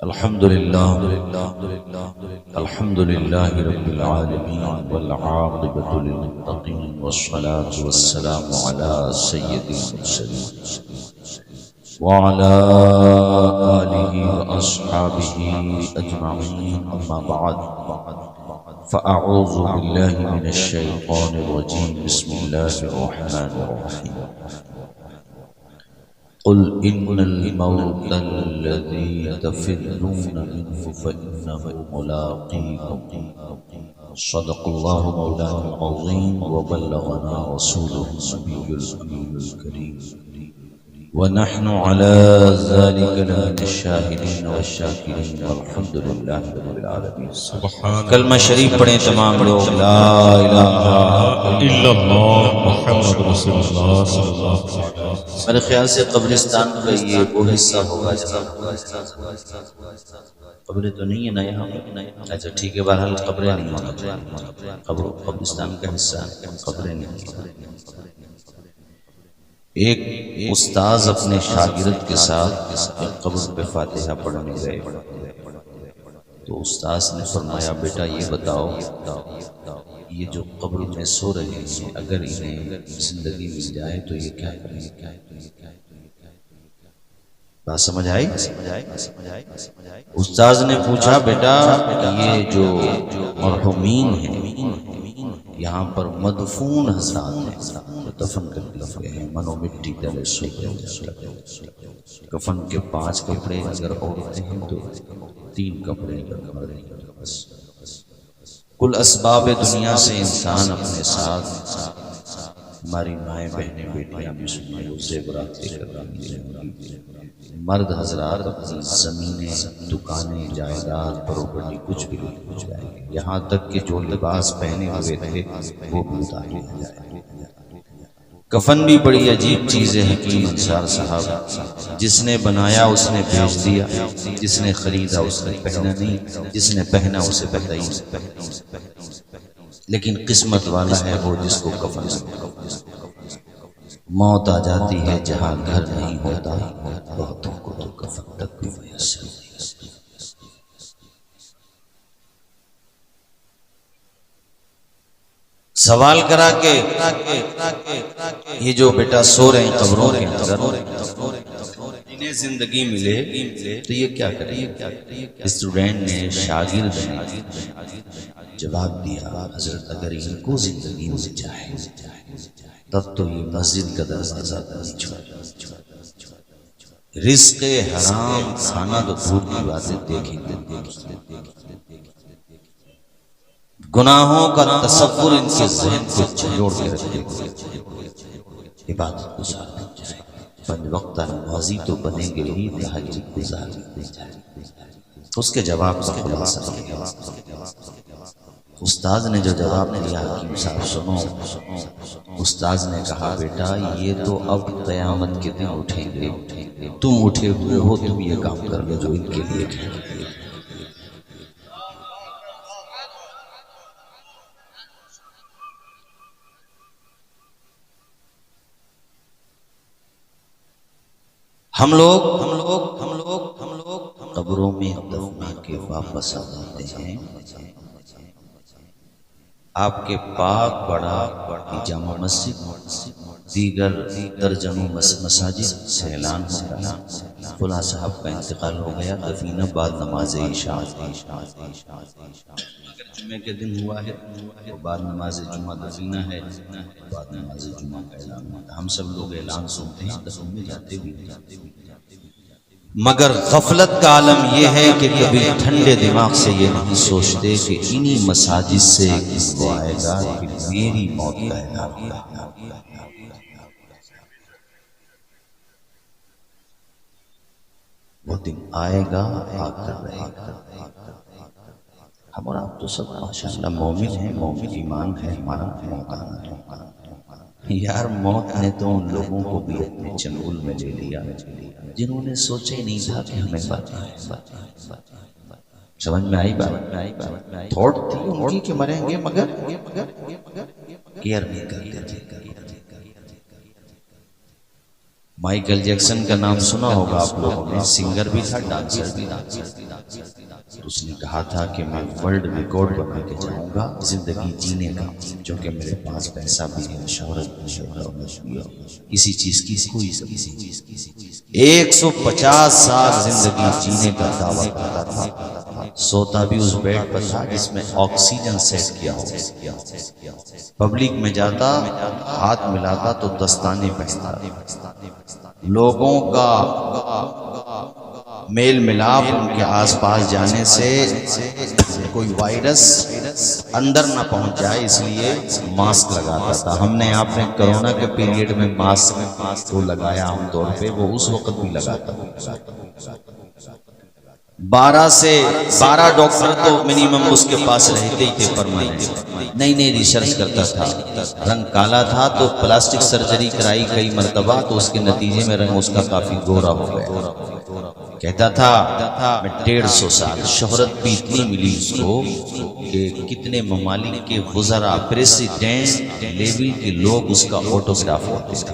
الحمد لله رب العالمين والعاقبة للمتقين والصلاة والسلام على سيد المرسلين وعلى آله وأصحابه أجمعين. أما بعد، فأعوذ بالله من الشيطان الرجيم. بسم الله الرحمن الرحيم. قل إن الموت الذي تفرون منه فإنه ملاقيكم. صدق الله مولانا العظيم وبلغنا رسوله النبي الأمين الكريم، ونحن على ذلك لمن الشاهدين والشاكرين والحمد لله رب العالمين. کلمہ شریف پڑھیں تمام لوگ. لا الہ الا اللہ محمد رسول اللہ صلی اللہ علیہ وسلم. میرے خیال سے قبرستان کا یہ وہ حصہ ہوگا جہاں قبریں تو نہیں ہے نا یہاں. اچھا ٹھیک ہے، بہرحال قبریں نہیں ہونا چاہیے. قبرستان کا حصہ قبریں نہیں. ایک استاذ اپنے شاگرد کے ساتھ قبر پہ فاتحہ پڑھنے گئے تو استاذ نے فرمایا، بیٹا یہ بتاؤ، یہ جو قبر میں سو رہے ہیں اگر انہیں زندگی مل جائے تو یہ کیا کریں گے؟ بات سمجھ آئی؟ استاذ نے پوچھا، بیٹا یہ جو مرحومین ہیں یہاں پر مدفون حضرات ہیں، دفن کر دیے گئے ہیں، منو مٹی تلے سو گئے. کفن کے 5 کپڑے اگر عورتیں ہیں تو 3 کپڑے اگر مرد ہیں. کل اسباب دنیا سے انسان اپنے ساتھ ہماری مائیں بہنیں بیٹیاں بھی سنیں وہ زیورات لے کر رہی ہیں. مرد حضرات اپنی زمینیں، دکانیں، جائیداد، پراپرٹی کچھ بھی لے کر جائیں گے. یہاں تک کہ جو لباس پہنے ہوئے تھے وہ بھی اتار لیا جائے گا. کفن بھی بڑی عجیب چیز ہے حکیم انصار صاحب. جس نے بنایا اس نے بیچ دیا، جس نے خریدا اس نے پہنا نہیں، جس نے پہنا اسے پتہ ہی نہیں. لیکن قسمت والا ہے وہ جس کو کفن موت آ جاتی ہے جہاں گھر نہیں ہوتا. بہتوں کو تو کفن تک بھی میسر نہیں. سوال کرا کہ یہ جو بیٹا سو رہے ہیں قبروں کے اندر، انہیں زندگی ملے تو یہ کیا کریں؟ اسٹوڈنٹ نے، شاگرد نے جواب دیا، حضرت اگر ان کو زندگی مل جائے تب تو یہ مسجد کا دروازہ نہیں چھوڑے. رزق حرام کھانا تو دور کی باتیں دیکھیں گے. گناہوں کا تصور ان کے ذہن کو جھنجھوڑ کے رکھے ہوئے. عبادت گزار بن جائے، 5 وقتہ نمازی تو بنیں گے ہی، تہجد گزار بن جائے. اس کے جواب کا خلاصہ کیا. استاذ نے جو جواب دیا حکیم صاحب سنو. استاذ نے کہا، بیٹا یہ تو اب قیامت کے دن اٹھیں گے، تم اٹھے ہوئے ہو، تم یہ کام کر لو جو ان کے لیے ہے. ہم لوگ قبروں میں دفنا کے واپس آ جاتے ہیں. آپ کے پاک بڑا جامع مسجد، دیگر درجنوں مساجد سے اعلان ہوتا ہے فلاں صاحب کا انتقال ہو گیا، دفینہ بعد نماز عشاء. اگر جمعے کے دن ہوا ہے تو بعد نماز جمعہ دفینہ ہے، بعد نماز جمعہ کا اعلان ہوتا ہے. ہم سب لوگ اعلان سنتے ہیں، دفن میں جاتے بھی ہیں. مگر غفلت کا عالم یہ ہے کہ کبھی ٹھنڈے دماغ سے یہ نہیں سوچتے کہ انہی مساجد سے کس کو آئے گا کہ میری موت کا اعلان ہوگا. وہ دن آئے گا، آ کر رہے گا. ہم اور آپ تو سب ماشاءاللہ مومن ہیں، مومن ایمان ہے ہمارا. موت آنا ہے یار. موت نے تو ان لوگوں کو بھی اپنے چنگل میں لے لیا جنہوں نے سوچے نہیں تھا کہ ہمیں مرنا ہے. سمجھ میں آئی بات؟ تھوٹ تھی ان کی کہ مریں گے مگر کیئر نہیں کرتے تھے. مائیکل جیکسن کا نام سنا ہوگا آپ لوگوں نے، سنگر بھی تھا، ڈانسر بھی تھا۔ اس نے کہا تھا کہ میں ورلڈ ریکارڈ بنا کے جاؤں گا زندگی جینے کا، چونکہ میرے پاس پیسہ بھی ہے، شہرت بھی ہے، کسی چیز کی کوئی 150 سال زندگی جینے کا دعویٰ کرتا تھا، سوتا بھی اس بیڈ پر تھا جس میں آکسیجن سیٹ کیا ہو، پبلک میں جاتا ہاتھ ملاتا تو دستانے پہنتا، لوگوں کا میل ملاپ ان کے آس پاس جانے سے کوئی وائرس اندر نہ پہنچ جائے، اس لیے ماسک لگاتا تھا۔ ہم نے آپ نے کرونا کے پیریڈ میں ماسک کو لگایا عام طور پہ، وہ اس وقت بھی لگاتا تھا۔ 12 ڈاکٹر تو منیمم اس کے پاس رہتے ہی تھے پرماننٹ، نئی ریسرچ کرتا تھا۔ رنگ کالا تھا تو پلاسٹک سرجری کرائی کئی مرتبہ، تو اس کے نتیجے میں رنگ اس کا کافی گورا ہو گیا۔ کہتا تھا میں 150 سال، شہرت بھی اتنی ملی اس کو کہ کتنے ممالک کے وزراء، پریزیڈنٹ لیول کے لوگ اس کا آٹوگراف لیتے تھے۔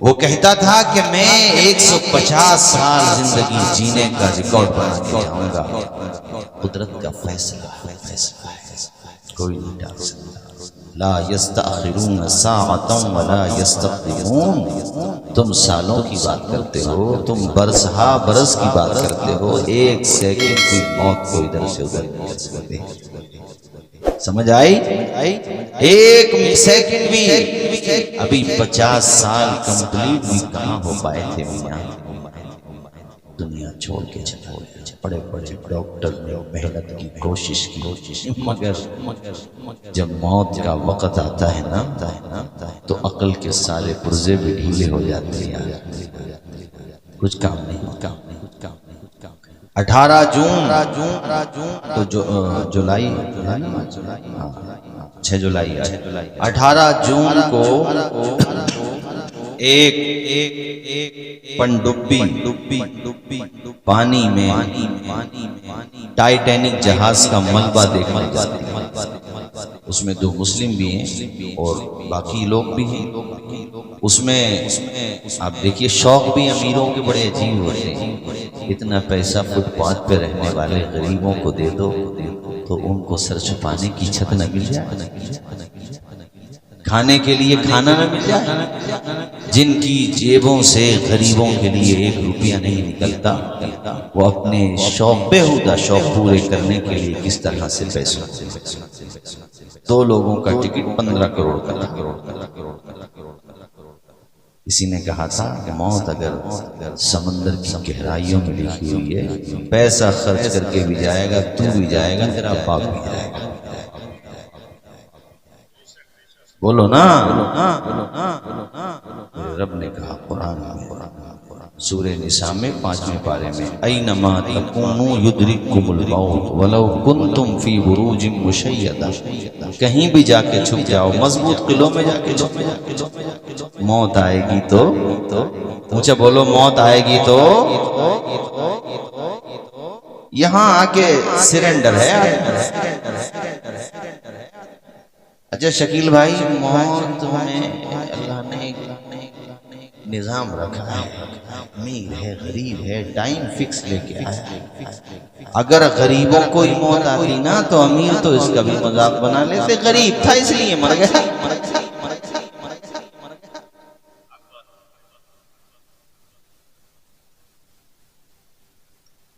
وہ کہتا تھا کہ میں 150 سال زندگی جینے کا ریکارڈ بنا کے جاؤں گا۔ قدرت کا فیصلہ ہے، کوئی نہیں ڈال سکتا۔ لا یستأخرون ساعۃ ولا یستقدمون۔ تم سالوں کی بات کرتے ہو، تم برسہا برس کی بات کرتے ہو، ایک سیکنڈ کی موت کو ادھر سے ادھر نہیں کر سکتے۔ سمجھ آئی؟ ایک سیکنڈ بھی، ابھی 50 سال کمپلیٹ بھی کہاں ہو پائے تھے میاں، دنیا چھوڑ کے چلے گئے۔ بڑے بڑے ڈاکٹر نے محنت کی، کوشش کی، مگر جب موت کا وقت آتا ہے نا تو عقل کے سارے پرزے بھی ڈھیلے ہو جاتے ہیں، کچھ کام نہیں ہوتا۔ 18 جون تو جولائی 6 جولائی 18 جون کو ایک پنڈبی پانی میں ٹائٹینک جہاز کا ملبہ دیکھنے جاتی ہے۔ اس میں 2 مسلم بھی ہیں اور باقی لوگ بھی ہیں۔ اس میں آپ دیکھیے شوق بھی امیروں کے بڑے عجیب ہوتے ہیں۔ اتنا پیسہ فٹ پاتھ پہ رہنے والے غریبوں کو دے دو تو ان کو سر چھپانے کی چھت نہ مل جائے، کھانے کے لیے کھانا نہ مل جائے۔ جن کی جیبوں سے غریبوں کے لیے 1 روپیہ نہیں نکلتا، وہ اپنے شوق بےہودہ شوق پورے کرنے کے لیے کس طرح سے پیسوں 2 لوگوں کا ٹکٹ 15 کروڑ کا۔ کسی نے کہا تھا کہ موت اگر سمندر کی گہرائیوں میں لکھی ہوئی ہے، پیسہ خرچ کر کے بھی جائے گا، تو بھی جائے گا، تیرا باپ بھی جائے گا۔ بولو نا۔ رب نے کہا قرآن میں سورہ نساء میں 5ویں پارے میں، اینما تکونوا یدرککم الموت ولو کنتم فی بروج مشیدہ، کہیں بھی جا کے چھپ جاؤ، مضبوط قلعوں میں جا کے چھپ جاؤ، موت آئے گی تو اونچا بولو، موت آئے گی تو یہاں آ کے سرنڈر ہے۔ اچھا شکیل بھائی، موت میں اللہ نے نظام رکھا ہے، امیر ہے غریب ہے، ٹائم فکس لے کے آیا ہے۔ اگر غریبوں کو ہی موت آتی نا تو امیر تو اس کا بھی مذاق بنا لیتے، غریب تھا اس لیے مر گیا۔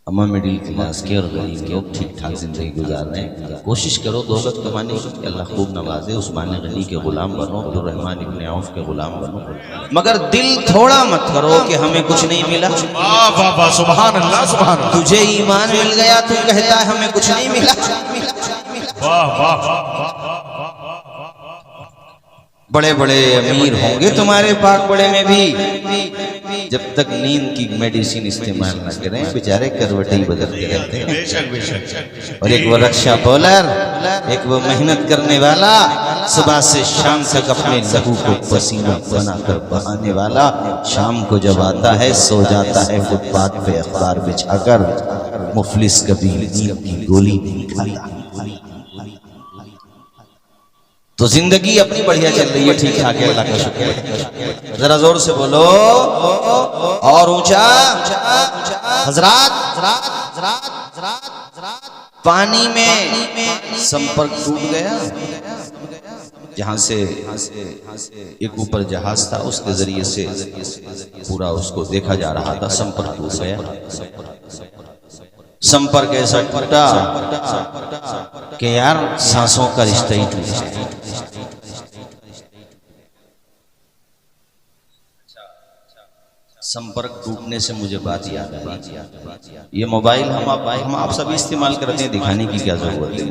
اما مڈل کلاس کے اور غریب کے ٹھیک ٹھاک زندگی گزار رہے ہیں، کوشش کرو دولت کمانے کی، اللہ خوب نوازے، عثمان غنی کے غلام بنو، عبدالرحمن ابن عوف کے غلام بنو، مگر دل تھوڑا مت کرو کہ ہمیں کچھ نہیں ملا۔ سبحان اللہ سبحان اللہ۔ تجھے ایمان مل گیا تو کہتا ہے ہمیں کچھ نہیں ملا۔ بڑے بڑے امیر ہوں گے تمہارے پاک بڑے میں بھی، جب تک نیند کی میڈیسن استعمال نہ کریں بیچارے کروٹیں ہی بدلتے رہتے ہیں۔ اور ایک وہ رکشہ بولر، ایک وہ محنت کرنے والا، صبح سے شام تک اپنے لہو کو پسینہ بنا کر بہانے والا، شام کو جب آتا ہے سو جاتا ہے فٹ پاتھ پہ اخبار بچھا کر، مفلس کبھی نیند کی گولی نہیں کھاتا۔ تو زندگی اپنی بڑھیا چل رہی ہے، ٹھیک ٹھاک ہے، اللہ کا شکر ہے۔ ذرا زور سے بولو اور اونچا۔ حضرات پانی میں سمپرک ٹوٹ گیا، جہاں سے ایک اوپر جہاز تھا، اس کے ذریعے سے پورا اس کو دیکھا جا رہا تھا، سمپرک ٹوٹ گیا۔ سمپرک ایسا ٹوٹا کہ یار سانسوں کا رشتہ ہی ٹوٹ گیا۔ سمپرک ٹوٹنے سے مجھے بات یاد آئی، یہ موبائل ہم آپ سبھی استعمال کرتے ہیں، دکھانے کی کیا ضرورت ہے؟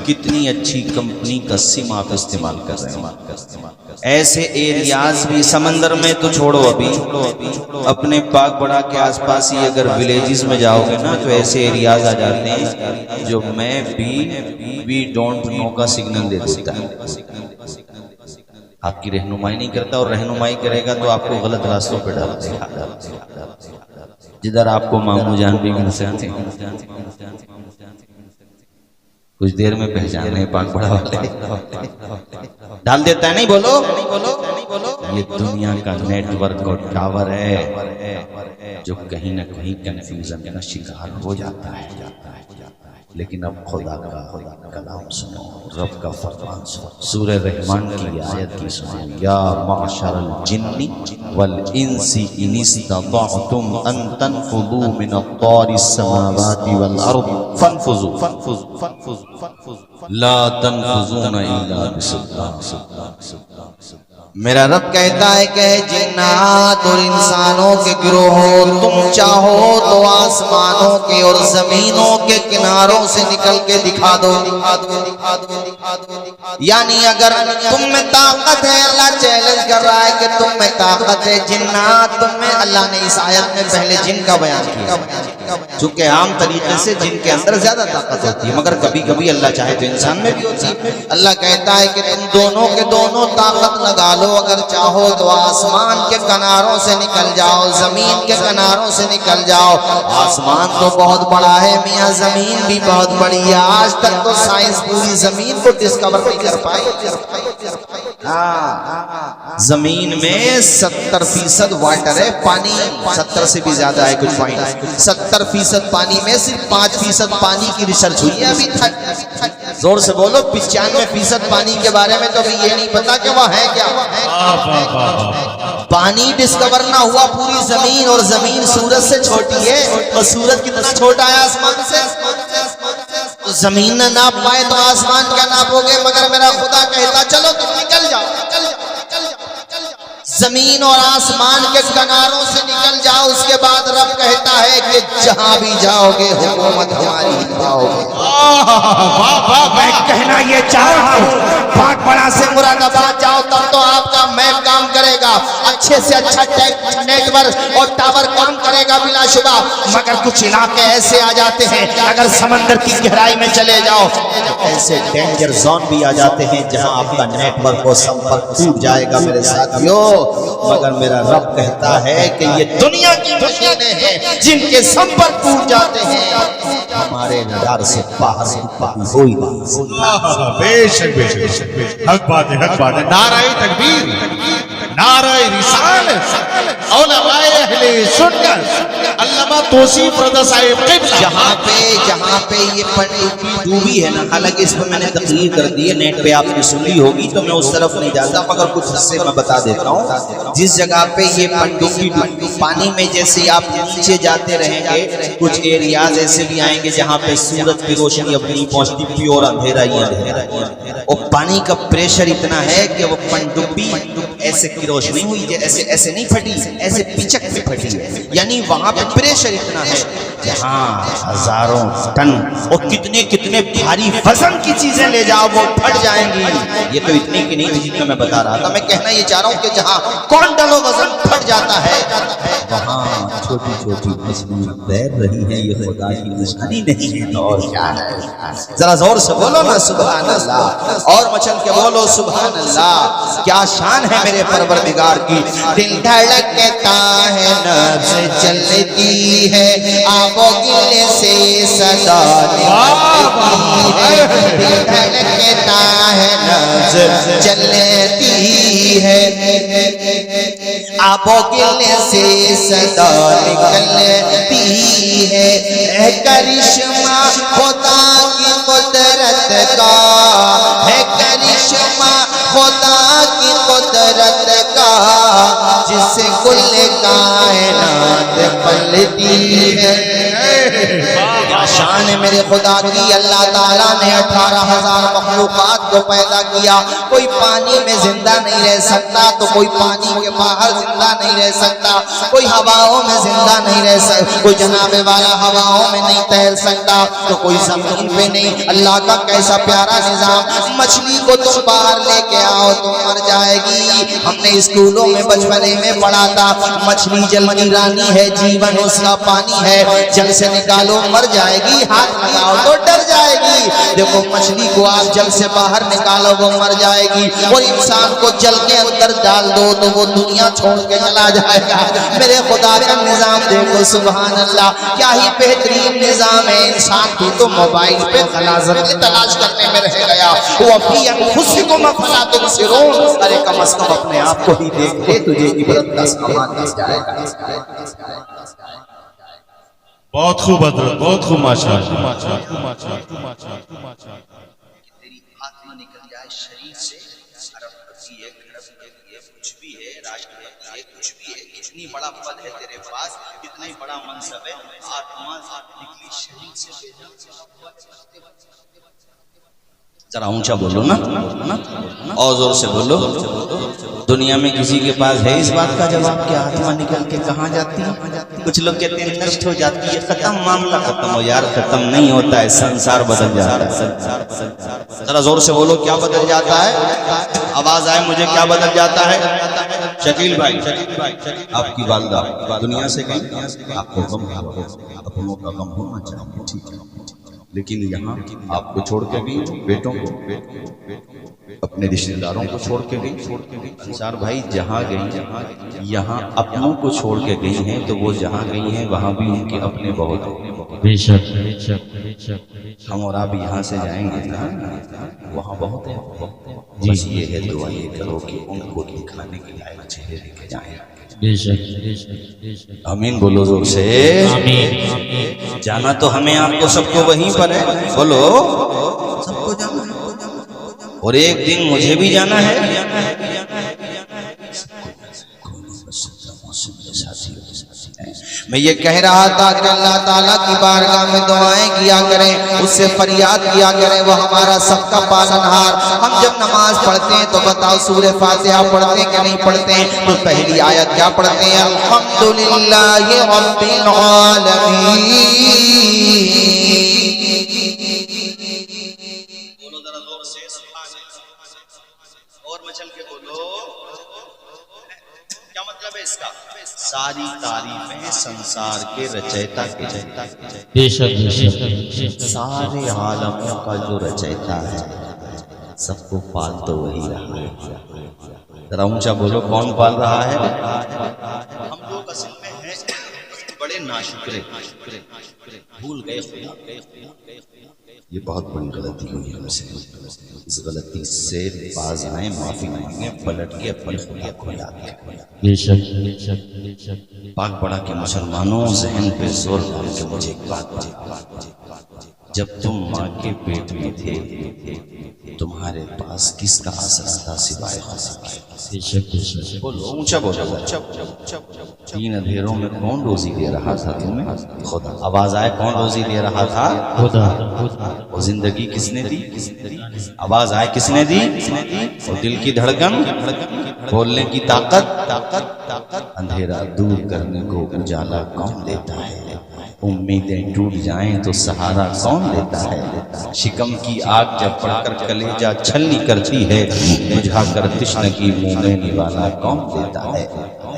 کتنی اچھی کمپنی کا سم آپ استعمال کر رہے ہیں۔ ایسے ایریاز بھی سمندر میں تو چھوڑو، ابھی اپنے پاک بڑا کے آس پاس ہی اگر ولیجز میں جاؤ گے نا تو ایسے ایریاز آ جاتے ہیں جو میں بھی ڈونٹ نو کا سگنل دے دیتا ہے، آپ کی رہنمائی نہیں کرتا، اور رہنمائی کرے گا تو آپ کو غلط راستوں پہ ڈال دے گا، جدھر آپ کو ماموں جان بھی مل سکتے ہیں، کچھ دیر میں پہچانے پاک بڑا والے ڈال دیتا ہے۔ نہیں بولو، یہ دنیا کا نیٹ ورک اور ٹاور ہے جو کہیں نہ کہیں کنفیوژن کا شکار ہو جاتا ہے۔ لیکن اب خدا کا کلام سنو، رب کا فرمان سنو، سورہ رحمان کی آیت کی سنو، یا معشر الجن والانس ان استطعتم ان تنفذوا من اقطار السماوات والارض فانفذوا لا تنفذون الا بسلطان۔ میرا رب کہتا ہے کہ جنات اور انسانوں کے گروہوں، تم چاہو تو آسمانوں کے اور زمینوں کے کناروں سے نکل کے دکھا دو۔ یعنی اگر تم میں طاقت ہے، اللہ چیلنج کر رہا ہے کہ تم میں طاقت ہے، جنات تم میں، اللہ نے اس آیت میں پہلے جن کا بیان کیا، چونکہ عام طریقے سے جن کے اندر زیادہ طاقت ہوتی ہے، مگر کبھی کبھی اللہ چاہے تو انسان میں بھی ہوتی ہے۔ اللہ کہتا ہے کہ تم دونوں کے دونوں طاقت لگا لو، اگر چاہو تو آسمان کے کناروں سے نکل جاؤ، زمین کے کناروں سے نکل جاؤ۔ آسمان تو بہت بڑا ہے میاں، زمین بھی بہت بڑی ہے، آج تک تو سائنس پوری زمین کو ڈسکور نہیں کر پائی۔ زمین میں 70% واٹر ہے، پانی 70 سے بھی زیادہ ہے کچھ پوائنٹ، 70% پانی میں صرف 5% پانی کی ریسرچ ہوئی ہے ابھی تک۔ زور سے بولو، 95% پانی کے بارے میں تو ابھی یہ نہیں پتا کہ وہ ہے کیا۔ پانی ڈسکور نہ ہوا پوری زمین، اور زمین سورج سے چھوٹی ہے اور سورج کتنا چھوٹا ہے آسمان سے، تو زمین نہ ناپ پائے تو آسمان کیا ناپو گے؟ مگر میرا خدا کہتا چلو تم نکل جاؤ، زمین اور آسمان کے کناروں سے نکل جاؤ۔ اس کے بعد رب کہتا ہے کہ جہاں بھی جاؤ گے حکومت ہماری پاؤ گے۔ میں کہنا یہ چاہ رہا ہوں، پاک بڑا سے مراد آباد جاؤ تب تو آپ کا میپ کام کرے گا، اچھے سے اچھا نیٹ ورک اور ٹاور کام کرے گا بلا شبہ، مگر کچھ علاقے ایسے آ جاتے ہیں اگر سمندر کی گہرائی میں چلے جاؤ ایسے ڈینجر زون بھی آ جاتے ہیں جہاں آپ کا نیٹ ورک اور سمپرک ٹوٹ جائے گا میرے ساتھیوں۔ مگر میرا رب کہتا ہے کہ یہ دنیا کی مشینیں ہیں جن کے سمپرک ٹوٹ جاتے ہیں، ہمارے رڈار سے باہر ہوئی نہیں۔ بے شک بے شک، حق بات ہے، حق بات ہے۔ نعرہ تکبیر، نعرہ رسالت، علماء اہل سنت، علامہ توصیف رضا صاحب قبلہ۔ جہاں پہ یہ پنڈوبی ڈوبی ہے نا، حالانکہ اس پہ میں نے تقریر کر دی ہے، نیٹ پہ آپ نے سنی ہوگی تو میں اس طرف نہیں جاتا، مگر کچھ حصے میں بتا دیتا ہوں۔ جس جگہ پہ یہ پنڈوبی پانی میں جیسے آپ نیچے جاتے رہیں گے، کچھ ایریاز ایسے بھی آئیں گے جہاں پہ سورج کی روشنی اب نہیں پہنچتی، پیور اندھیرا ہی اندھیرا، اور پانی کا پریشر اتنا ہے کہ وہ پنڈوبی ایسے کی روشنی ہوئی، ایسے نہیں پھٹی، ایسے پچک میں پھٹی ہے، یعنی وہاں پہ پریشر اتنا ہے جہاں ہزاروں ٹن اور کتنے بھاری وزن کی چیزیں لے جاؤ وہ پھٹ جائیں گی۔ یہ تو اتنی کی نہیں جتنا میں بتا رہا تھا، میں کہنا یہ چاہ رہا ہوں کہ جہاں کوئنٹلوں وزن پھٹ جاتا ہے وہاں چھوٹی چھوٹی مچھلیاں تیر رہی ہیں، یہ خدا کی نشانی نہیں ہے اور کیا ہے؟ ذرا زور سے بولو نا سبحان اللہ، اور مچل کے بولو سبحان اللہ۔ کیا شان ہے میرے پروردگار کی، دل دھڑکتا ہے نبض چلتی ہے، آب وہ گلے سے صدا نکلتی ہے، دل دھڑکتا ہے نظر چلتی ہے، آب و گلے سے صدا نکلتی ہے، ہے کرشمہ خدا کی قدرت کا، ہے کرشمہ خدا کی قدرت کا، جس سے کل کائنات پلتی ہے۔ کیا شان ہے میرے خدا کی، اللہ تعالیٰ نے 18,000 مخلوقات کو پیدا کیا، کوئی پانی میں زندہ نہیں رہ سکتا تو کوئی پانی کے باہر زندہ نہیں رہ سکتا، کوئی ہواؤں میں زندہ نہیں رہ سکتا، کوئی جناب والا ہواؤں میں نہیں تیر سکتا تو کوئی زمین پہ نہیں۔ اللہ کا کیسا پیارا نظام، مچھلی کو تم باہر لے کے آؤ تو مر جائے گی، ہم نے اسکولوں میں بچپنے میں پڑھا تھا مچھلی جل کی رانی ہے، جیون اس کا پانی ہے، جل سے نکالو مر جائے گی، ہاتھ لگاؤ تو ڈر جائے گی۔ دیکھو مچھلی کو آپ جل سے باہر نکالو وہ مر جائے گی، اور انسان کو جل کے اندر ڈال دو تو وہ دنیا چھوڑ کے چلا جائے گا۔ میرے خدا کا نظام دیکھو، سبحان اللہ، کیا ہی بہترین نظام ہے۔ انسان بھی تو موبائل پہ غلاظت تلاش کرنے میں رہ گیا، وَفِي أَنفُسِكُمْ أَفَلَا تُبْصِرُونَ، ارے کم از کم اپنے آپ کو ہی دیکھ لے، تجھے عبرت کا سامان مل جائے گا۔ بہت خوب حضرت، بہت خوب، ماشاءاللہ۔ تیری آتما نکل جائے شریر سے، ارب پتی ہے، کھڑب ہے، کچھ بھی ہے، راشٹرپتی ہے، کچھ بھی ہے، اتنی بڑا پد ہے تیرے پاس، اتنا ہی بڑا منصب ہے، آتما نکلی شریر سے بے جان سے۔ ذرا اونچا بولو نا، اور زور سے بولو۔ دنیا میں کسی کے پاس ہے اس بات کا جواب کہ آتما نکل کے کہاں جاتی ہے؟ کچھ لوگ کہتے ہیں نشٹ ہو جاتی ہے، ختم، معاملہ ختم ہو۔ یار ختم نہیں ہوتا ہے، سنسار بدل جاتا ہے۔ ذرا زور سے بولو، کیا بدل جاتا ہے؟ آواز آئے مجھے، کیا بدل جاتا ہے؟ شکیل بھائی، آپ کی والدہ دنیا سے گئی، آپ کو غم ہوا، اپنوں کا غم ہونا چاہیے، ٹھیک ہے، لیکن یہاں آپ کو چھوڑ کے گئی، بیٹوں کو، اپنے رشتہ داروں کو چھوڑ کے گئی۔ انصار بھائی جہاں گئی، یہاں اپنوں کو چھوڑ کے گئی ہیں تو وہ جہاں گئی ہیں وہاں بھی ان کے اپنے بہت ہیں۔ بے شک، ہم اور آپ یہاں سے جائیں گے نا، وہاں بہت ہے، بس یہ ہے دعا یہ کرو کہ ان کو دکھانے کے لائق چہرے لے کے جائیں۔ بے شک، آمین بولو زور سے۔ آمین۔ جانا تو ہمیں آپ کو سب کو وہیں پر ہے، بولو سب کو جانا ہے، اور ایک دن مجھے بھی جانا ہے۔ میں یہ کہہ رہا تھا کہ اللہ تعالیٰ کی بارگاہ میں دعائیں کیا کریں، اس سے فریاد کیا کریں، وہ ہمارا سب کا پالنہار۔ ہم جب نماز پڑھتے ہیں تو بتاؤ سورہ فاتحہ پڑھتے ہیں کہ نہیں پڑھتے ہیں؟ تو پہلی آیت کیا پڑھتے ہیں؟ الحمدللہ رب العالمین۔ بولو ذرا زور سے سبحان اللہ، اور مچل کے بولو۔ کیا مطلب ہے اس کا؟ ساری تعریفیں سنسار کے رچیتا کے جیتا، بے شک، سارے عالموں کا جو رچیتا ہے، سب کو پال تو وہی رہا ہے۔ ذرا اونچا بولو، کون پال رہا ہے؟ ہم لوگ اصل میں ہیں بڑے ناشکرے، بھول گئے خدا۔ یہ بہت بڑی غلطی ہوئی ہم سے، اس غلطی سے باز آئیں، معافی مانگیں، پلٹ کے اپنے خدا کو یاد کریں۔ بے شک، پاک پڑا کے مسلمانوں، ذہن پہ زور ڈال کے مجھے ایک بات بتا، جب تم ماں کے پیٹ میں تھے تمہارے پاس کس کا آسرا تھا سوائے خدا کے؟ بے شک، بولو اونچا بولو۔ تین اندھیروں میں کون روزی دے رہا تھا تمہیں؟ خدا۔ آواز آئے، کون روزی دے رہا تھا؟ خدا۔ وہ زندگی کس نے دی؟ آواز آئے کس نے دی؟ وہ دل کی دھڑکن، بولنے کی طاقت، اندھیرا دور کرنے کو اجالا کون دیتا ہے؟ امیدیں ٹوٹ جائیں تو سہارا کون دیتا ہے؟ شکم کی آگ جب پڑھ کر کلیجہ چھلنی کرتی ہے، بجھا کر تشنگی منہ میں نوالا کون دیتا ہے؟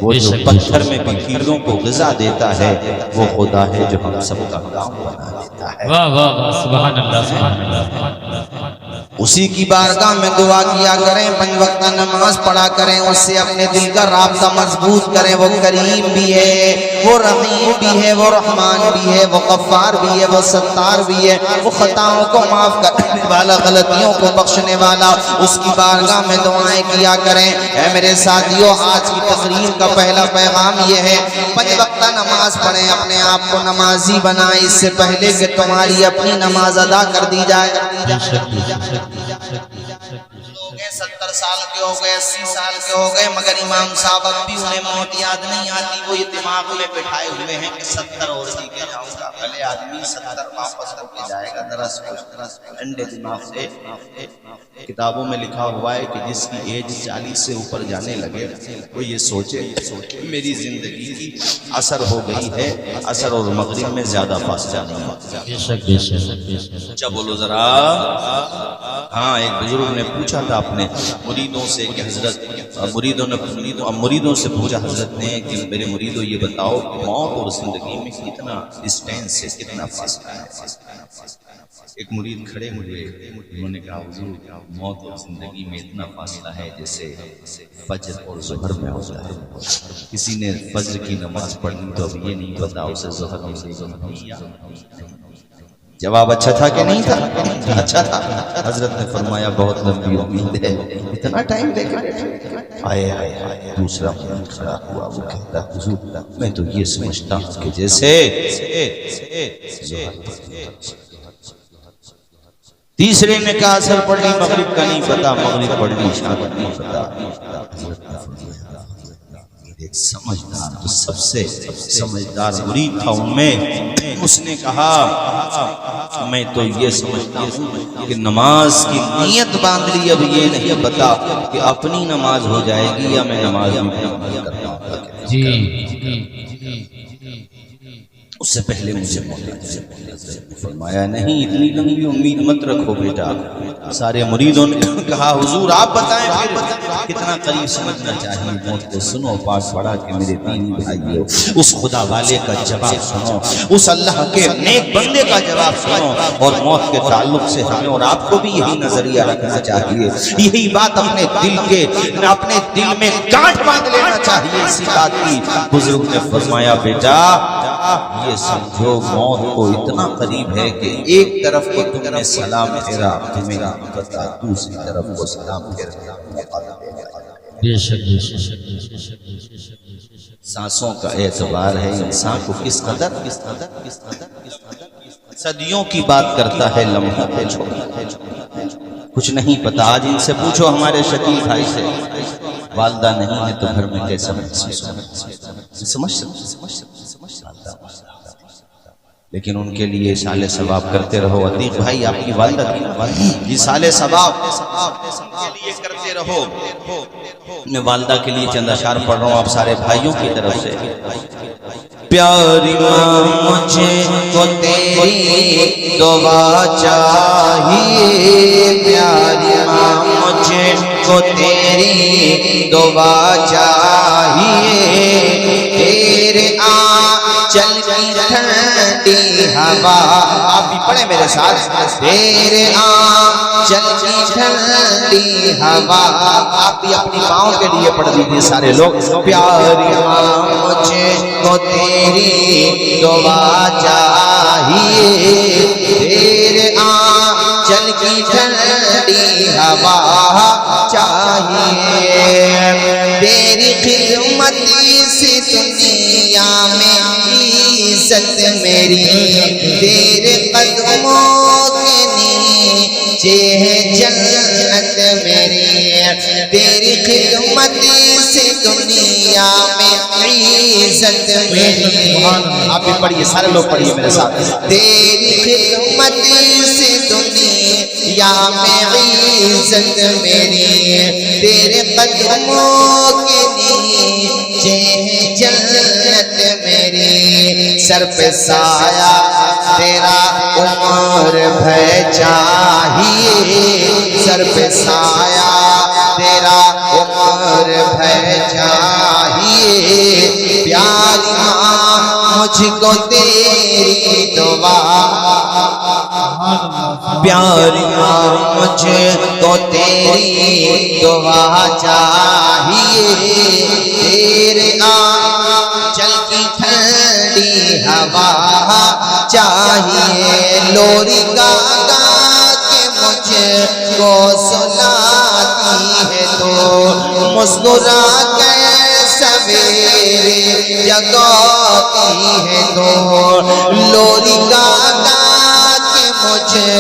وہ جو پتھر میں بھی کیڑوں کو غذا دیتا ہے، وہ خدا ہے جو ہم سب کا کام بنا دیتا ہے۔ واہ واہ واہ، سبحان اللہ، سبحان اللہ۔ اسی کی بارگاہ میں دعا کیا کریں، 5 وقت نماز پڑھا کریں، اس سے اپنے دل کا رابطہ مضبوط کریں۔ وہ کریم بھی ہے، وہ رحیم بھی ہے، وہ رحمان بھی ہے، وہ غفار بھی ہے، وہ ستار بھی ہے، وہ خطاؤں کو معاف کرنے والا، غلطیوں کو بخشنے والا۔ اس کی بارگاہ میں دعائیں کیا کریں۔ اے میرے ساتھیوں، آج کی تقریر کا پہلا پیغام یہ ہے، 5 وقت نماز پڑھیں، اپنے آپ کو نمازی بنائیں، اس سے پہلے کہ تمہاری اپنی نماز ادا کر دی جائے۔ 70 سال کے ہو گئے، 80 سال کے ہو گئے، مگر امام صاحب اب بھی انہیں موت یاد نہیں آتی۔ وہ یہ دماغ میں بٹھائے ہوئے ہیں کہ 70 اور جی کے جاؤں گا۔ بھلے آدمی 70 واپس ہو کے جائے گا، دراصل انڈے دماغ سے۔ کتابوں میں لکھا ہوا ہے کہ جس کی ایج 40 سے اوپر جانے لگے وہ یہ سوچے میری زندگی کی اثر ہو گئی ہے، اثر اور مغرب میں زیادہ فاصلہ نہیں ہے۔ اچھا بولو ذرا۔ ہاں، ایک بزرگ نے پوچھا تھا اپنے مریدوں سے کہ حضرت، مریدوں سے پوچھا حضرت نے کہ میرے مریدوں یہ بتاؤ موت اور زندگی میں کتنا ڈسٹینس ہے، کتنا فاصلہ ہے؟ ایک مرید کھڑے ہوئے، انہوں نے کہا حضور موت اور زندگی میں اتنا فاصلہ ہے جیسے فجر اور ظہر میں ہوتا ہے۔ کسی نے فجر کی نماز پڑھی تو اب یہ نہیں پتا اسے ظہر میں سے جواب اچھا تھا کہ نہیں تھا؟ اچھا تھا۔ حضرت نے فرمایا بہت لمبی امید ہے، اتنا ٹائم لے کر آئے۔ دوسرا مرید کھڑا ہوا، وہ کہتا حضور میں تو یہ سمجھتا ہوں کہ جیسے تیسرے نے کہا اثر پڑھ لی مغرب کا نہیں پتا، مغرب پڑھ لی عشاء کا نہیں پتا۔ ایک سمجھدار، جو سب سے سمجھدار مرید تھا ان میں، اس نے کہا میں تو یہ سمجھتا ہوں کہ نماز کی نیت باندھ لی، اب یہ نہیں پتا کہ اپنی نماز ہو جائے گی یا میں نماز میں کرتا ہوں۔ اس سے پہلے مجھے فرمایا نہیں، اتنی لمبی امید مت رکھو بیٹا۔ سارے مریدوں نے کہا حضور آپ بتائیں پھر کتنا قریب سمجھنا چاہیے موت کو؟ سنو، پاس پڑا کہ میرے دینی بھائیو، اس خدا والے کا جواب سنو، اس اللہ کے نیک بندے کا جواب سنو، اور موت کے تعلق سے ہمیں اور آپ کو بھی یہی نظریہ رکھنا چاہیے، یہی بات اپنے دل میں گانٹھ باندھ لینا چاہیے اسی بات کی۔ بزرگ نے فرمایا بیٹا یہ سمجھو موت کو اتنا قریب ہے کہ ایک طرف کو تم نے سلام پھیرا تمہیں نہیں پتا دوسری طرف کو سلام پھیرا۔ سانسوں کا اعتبار ہے انسان کو کس قدر صدیوں کی بات کرتا ہے، لمحہ پہ چھوڑتا ہے، کچھ نہیں پتا۔ آج ان سے پوچھو ہمارے شکیل بھائی سے، والدہ نہیں ہے تو گھر میں کیسا سمجھ لیکن ان کے لیے اصالِ ثواب کرتے رہو۔ عتیق بھائی آپ کی والدہ کی اصالِ ثواب کے لیے کرتے رہو۔ میں والدہ کے لیے چند اشعار پڑھ رہا ہوں آپ سارے بھائیوں کی طرف سے۔ پیاری ماں مجھے کو تیری دعا چاہیے، پیاری ماں مجھے کو تیری دعا چاہیے، تیرے آنچل کی ٹھنڈی ہوا، آپ بھی پڑھیں میرے ساتھ، تیرے آنچل کی ٹھنڈی ہوا، آپ بھی اپنی ماؤں کے لیے پڑھ لیجیے سارے لوگ۔ پیاری ماں مجھے کو تیری دعا چاہیے، تیرے آنچل کی ٹھنڈی ہوا چاہیے، تیری خدمت سے دنیا میں عزت میری، تیرے قدموں کے نیچے ہے جنت میری، تیری خدمت سے دنیا میں عزت میری۔ آپ بھی پڑھیے، سارے لوگ پڑھیے میرے ساتھ۔ تیری خدمت سے دنیا میں عزت میری، تیرے قدموں کے نیچے ہے جنت میری، سر پہ سایہ تیرا عمر بھر چاہیے، سر پہ سایہ تیرا عمر بھر چاہیے، پیاری ماں مجھ کو تیری دعا پیاری ماں مجھے تو تیری دعا چاہیے، تیرے آنچل کی ٹھنڈی ہوا چاہیے، لوری گا گا کے مجھے کو سناتی ہے تو مسکرا کے سویرے جگاتی ہے تو، لوری گا گا کے مجھے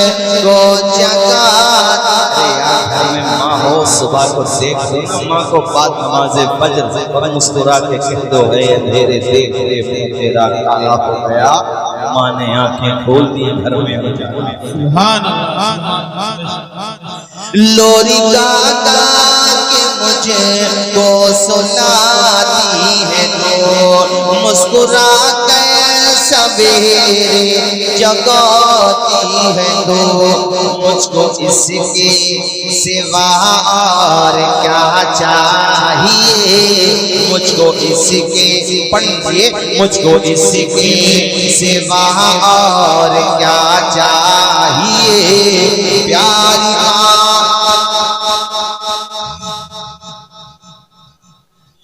کو جگاتی ہے۔ گھر میں ماں ہو صبح کو دیکھ دو نا ماں کو بعد نماز فجر اور مسکرا کے کہہ دو اے اندھیرے دیکھ دے منہ تیرا کالا ہو گیا، ماں نے آنکھیں کھول دی گھر میں اجالا۔ سبحان اللہ۔ لوری گا گا کے مجھے کو سناتی ہے تو، مسکرا کے سویرے جگاتی ہے تو، مجھ کو اس کے سوا اور کیا چاہیے، مجھ کو اس کے پڑھیے، مجھ کو اس کے سوا اور کیا چاہیے، پیاری ماں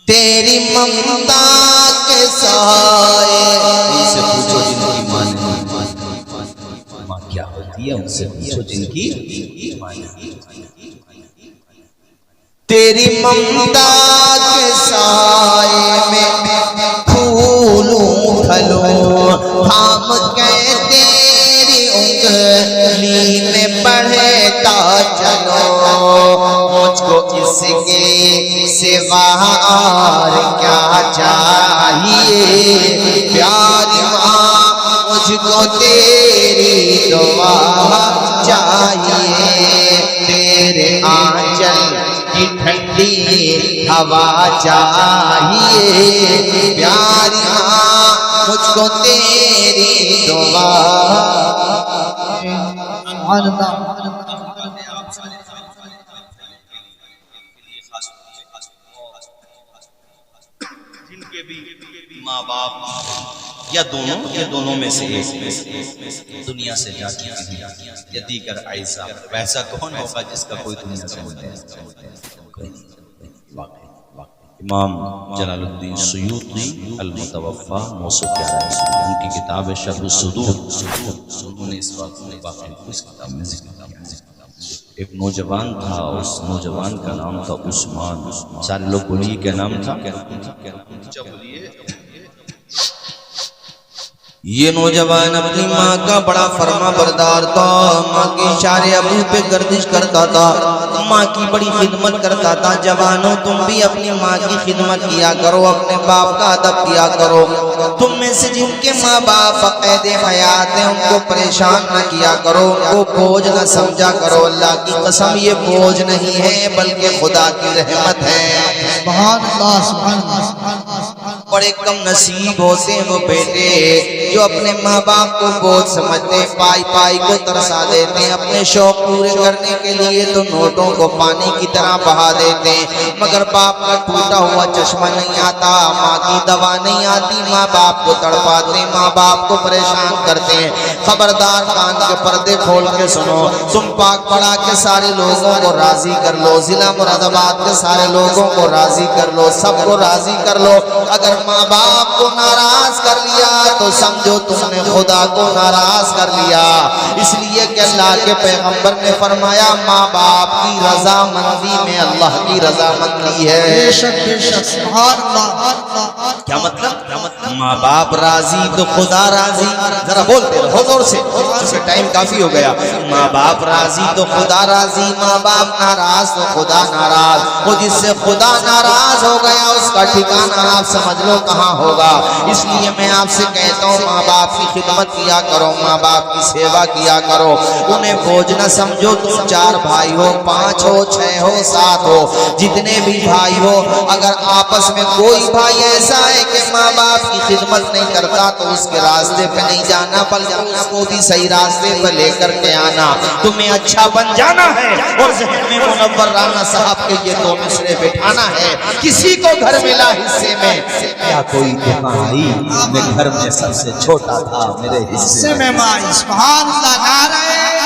تیری ممتا کے سائے۔ ان سے پوچھو جن کی ماں نہیں، ماں کیا ہوتی ہے ان سے پوچھو جن کی ماں نہیں۔ تیری ممتا کے سائے میں پھولوں پھلوں، تھام کے تیری انگلی میں بڑھتا چلو، مجھ کو اس کے سوا اور کیا چاہیے، پیاری ماں مجھ کو تیری دعا چاہیے، تیرے آنچل کی ٹھنڈی ہوا چاہیے، پیاری ماں مجھ کو تیری دعا۔ جن کے بھی ماں باپ یا دونوں میں سے ایک دنیا سے جا چکی ہیں یا دیگر اعزا، ویسا کون ہوگا جس کا کوئی دنیا سے نہیں؟ امام جلال الدین سیوطی المتوفی 911 ان کی کتاب شرح الصدور، انہوں نے اس بات میں واقعی اس کتاب میں ذکر کیا۔ ایک نوجوان تھا، اس نوجوان کا نام تھا عثمان۔ سارے لوگ بولیے کیا نام تھا؟ یہ نوجوان اپنی ماں کا بڑا فرما بردار تھا، ماں کے اشارے ابو پہ گردش کرتا تھا، ماں کی بڑی خدمت کرتا تھا۔ جوانوں تم بھی اپنی ماں کی خدمت کیا کرو، اپنے باپ کا ادب کیا کرو۔ تم میں سے جن کے ماں باپ قید حیات ہیں ان کو پریشان نہ کیا کرو، ان کو بوجھ نہ سمجھا کرو۔ اللہ کی قسم یہ بوجھ نہیں ہے بلکہ خدا کی رحمت ہے۔ سبحان اللہ، سبحان اللہ۔ بڑے کم نصیب ہوتے ہیں وہ بیٹے جو اپنے ماں باپ کو بوجھ سمجھتے، پائی پائی کو ترسا دیتے ہیں، اپنے شوق پورے کرنے کے لیے تو نوٹوں کو پانی کی طرح بہا دیتے ہیں، مگر باپ کا ٹوٹا ہوا چشمہ نہیں آتا، ماں کی دوا نہیں آتی، ماں باپ کو تڑپاتے، ماں باپ کو پریشان کرتے ہیں۔ خبردار کان کے پردے کھول کے سنو، تم پاک پڑھا کے سارے لوگوں کو راضی کر لو، ضلع مراد آباد کے سارے لوگوں کو راضی کر لو، سب کو راضی کر لو۔ اگر ماں باپ کو ناراض کر لیا تو سمجھو تم نے خدا کو ناراض کر لیا، اس لیے کہ اللہ کے پیغمبر نے فرمایا ماں باپ کی رضامندی میں اللہ کی رضامندی ہے۔ بے شک بے شک، سبحان اللہ۔ کیا مطلب؟ ماں باپ راضی تو خدا راضی۔ ذرا بولتے رہو زور سے، کیونکہ ٹائم کافی ہو گیا۔ ماں باپ راضی تو خدا راضی، ماں باپ ناراض تو خدا ناراض۔ وہ جس سے خدا ناراض ہو گیا اس کا ٹھکانہ آپ سمجھ لو کہاں ہوگا۔ اس لیے میں آپ سے کہتا ہوں ماں باپ کی خدمت کیا کرو، ماں باپ کی سیوا کیا کرو، انہیں بوجھ نہ سمجھو۔ تم 4 بھائی ہو، 5 ہو، 6 ہو، 7 ہو، جتنے بھی بھائی ہو، اگر آپس میں کوئی بھائی ایسا ہے کہ ماں باپ کی خدمت نہیں کرتا تو اس کے راستے پہ نہیں جانا، بلکہ اس کو بھی صحیح راستے پہ لے کر کے آنا۔ تمہیں اچھا بن جانا ہے اور ذہن میں منور رانا صاحب کے یہ 2 مصرے بٹھانا ہے، کسی کو گھر ملا حصے میں کیا کوئی دکھائی میں گھر میں سب سے چھوٹا تھا، میرے حصے میں مائی۔ سبحان اللہ، نعرہ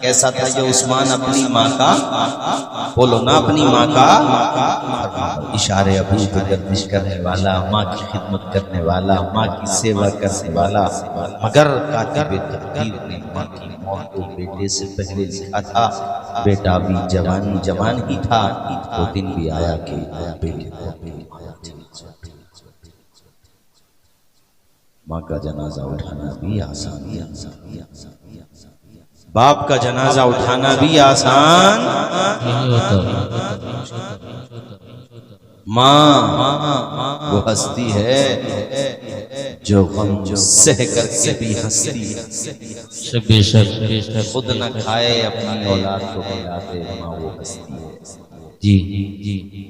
کیسا تھا یہ عثمان اپنی ماں کا، بولو نا، اپنی ماں کا اشارے ابو پہ گردش کرنے والا، ماں کی خدمت کرنے والا، ماں کی سیوا کرنے والا، مگر کاتب تقدیر نے ماں کی موت کو بیٹے سے پہلے لکھا تھا۔ بیٹا بھی جوان ہی تھا، وہ دن بھی آیا کہ بیٹے کو ماں کا جنازہ اٹھانا بھی آسان ہے، باپ کا جنازہ اٹھانا بھی آسان۔ ماں وہ ہستی ہے جو غم سہ کر کے بھی ہستی ہے، بے شک خود نہ کھائے اپنی اولاد کو کھلاتے، ماں وہ ہستی ہے۔ جی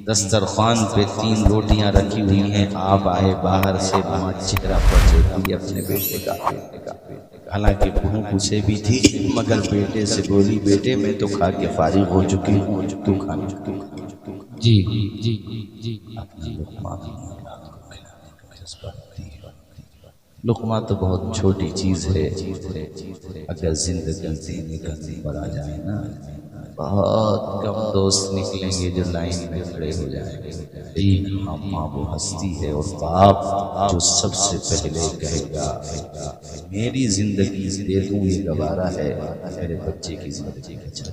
دسترخوان پہ 3 روٹیاں رکھی ہوئی ہیں، آپ آئے باہر سے، ماں چہرہ پر دیکھی اپنے بیٹے کا، حالانکہ بھوک اسے بھی تھی مگر بیٹے سے بولی بیٹے میں تو کھا کے فارغ ہو چکی ہوں، تو کھانا جی لقمہ تو بہت چھوٹی چیز ہے، اگر زندگی دینے کا نمبر آ جائے نا، بہت کم دوست نکلیں گے جو لائن میں کھڑے ہو جائیں گے، لیکن ہاں ماں وہ ہستی ہے، اور باپ جو سب سے پہلے کہے گا میری زندگی دے دوں یہ گوارا ہے، میرے بچے کی زندگی بچا۔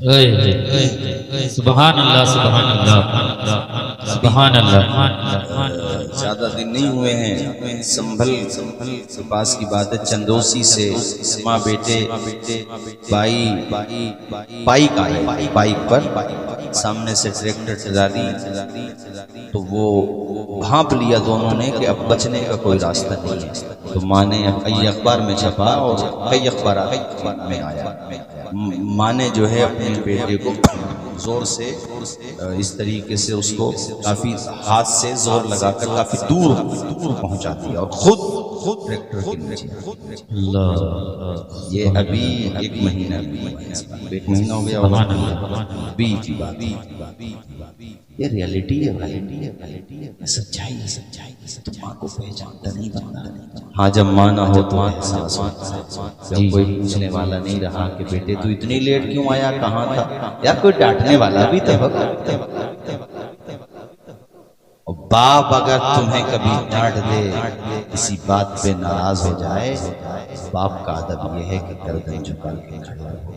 سبحان اللہ سبحان اللہ سبحان اللہ۔ زیادہ دن نہیں ہوئے ہیں، سنبھل کے پاس کی بات ہے، چندوسی سے ماں بیٹے بائک آئے، بائک پر سامنے سے ٹریکٹر چلا دی تو وہ بھانپ لیا دونوں نے کہ اب بچنے کا کوئی راستہ نہیں ہے، تو ماں نے کئی اخبار میں چھپا اور کئی اخبارات میں آیا، ماں نے جو ہے اپنے بیٹے کو زور سے اس طریقے سے اس کو کافی ہاتھ سے زور لگا کر کافی دور پہنچا دیا، اور خود ٹریکٹر کے نیچے۔ اللہ یہ ابھی 1 مہینہ ہو گیا ہوگا، ابھی کی بات، یہ ریالٹی ہے، سچائی ہے، تو ماں کو پہچانتا نہیں بنتا۔ ہاں جب ماں نہ ہو تو احساس ہوتا ہے، جب کوئی پوچھنے والا نہیں رہا کہ بیٹے تو اتنی لیٹ کیوں آیا، کہاں تھا، یار کوئی ڈانٹنے والا بھی تو ہوگا۔ اور باپ اگر تمہیں کبھی ڈانٹ دے، کسی بات پہ ناراض ہو جائے، باپ کا ادب یہ ہے کہ گردن جھکا کے کھڑا ہو۔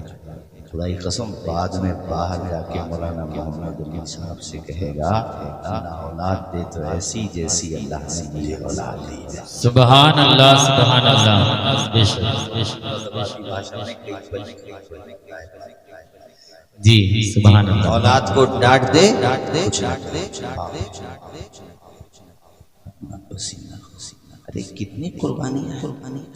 خدائی قسم بعد میں باہر جا کے مولانا محمد علی صاحب سے کہے گا نہ اولاد دے تو ایسی جیسی اللہ نے مجھے اولاد دی ہے۔ سبحان اللہ سبحان اللہ۔ بے شک جی سبحان اللہ۔ اولاد کو ڈانٹ دے کچھ نہ کرے، ارے کتنی قربانی ہے۔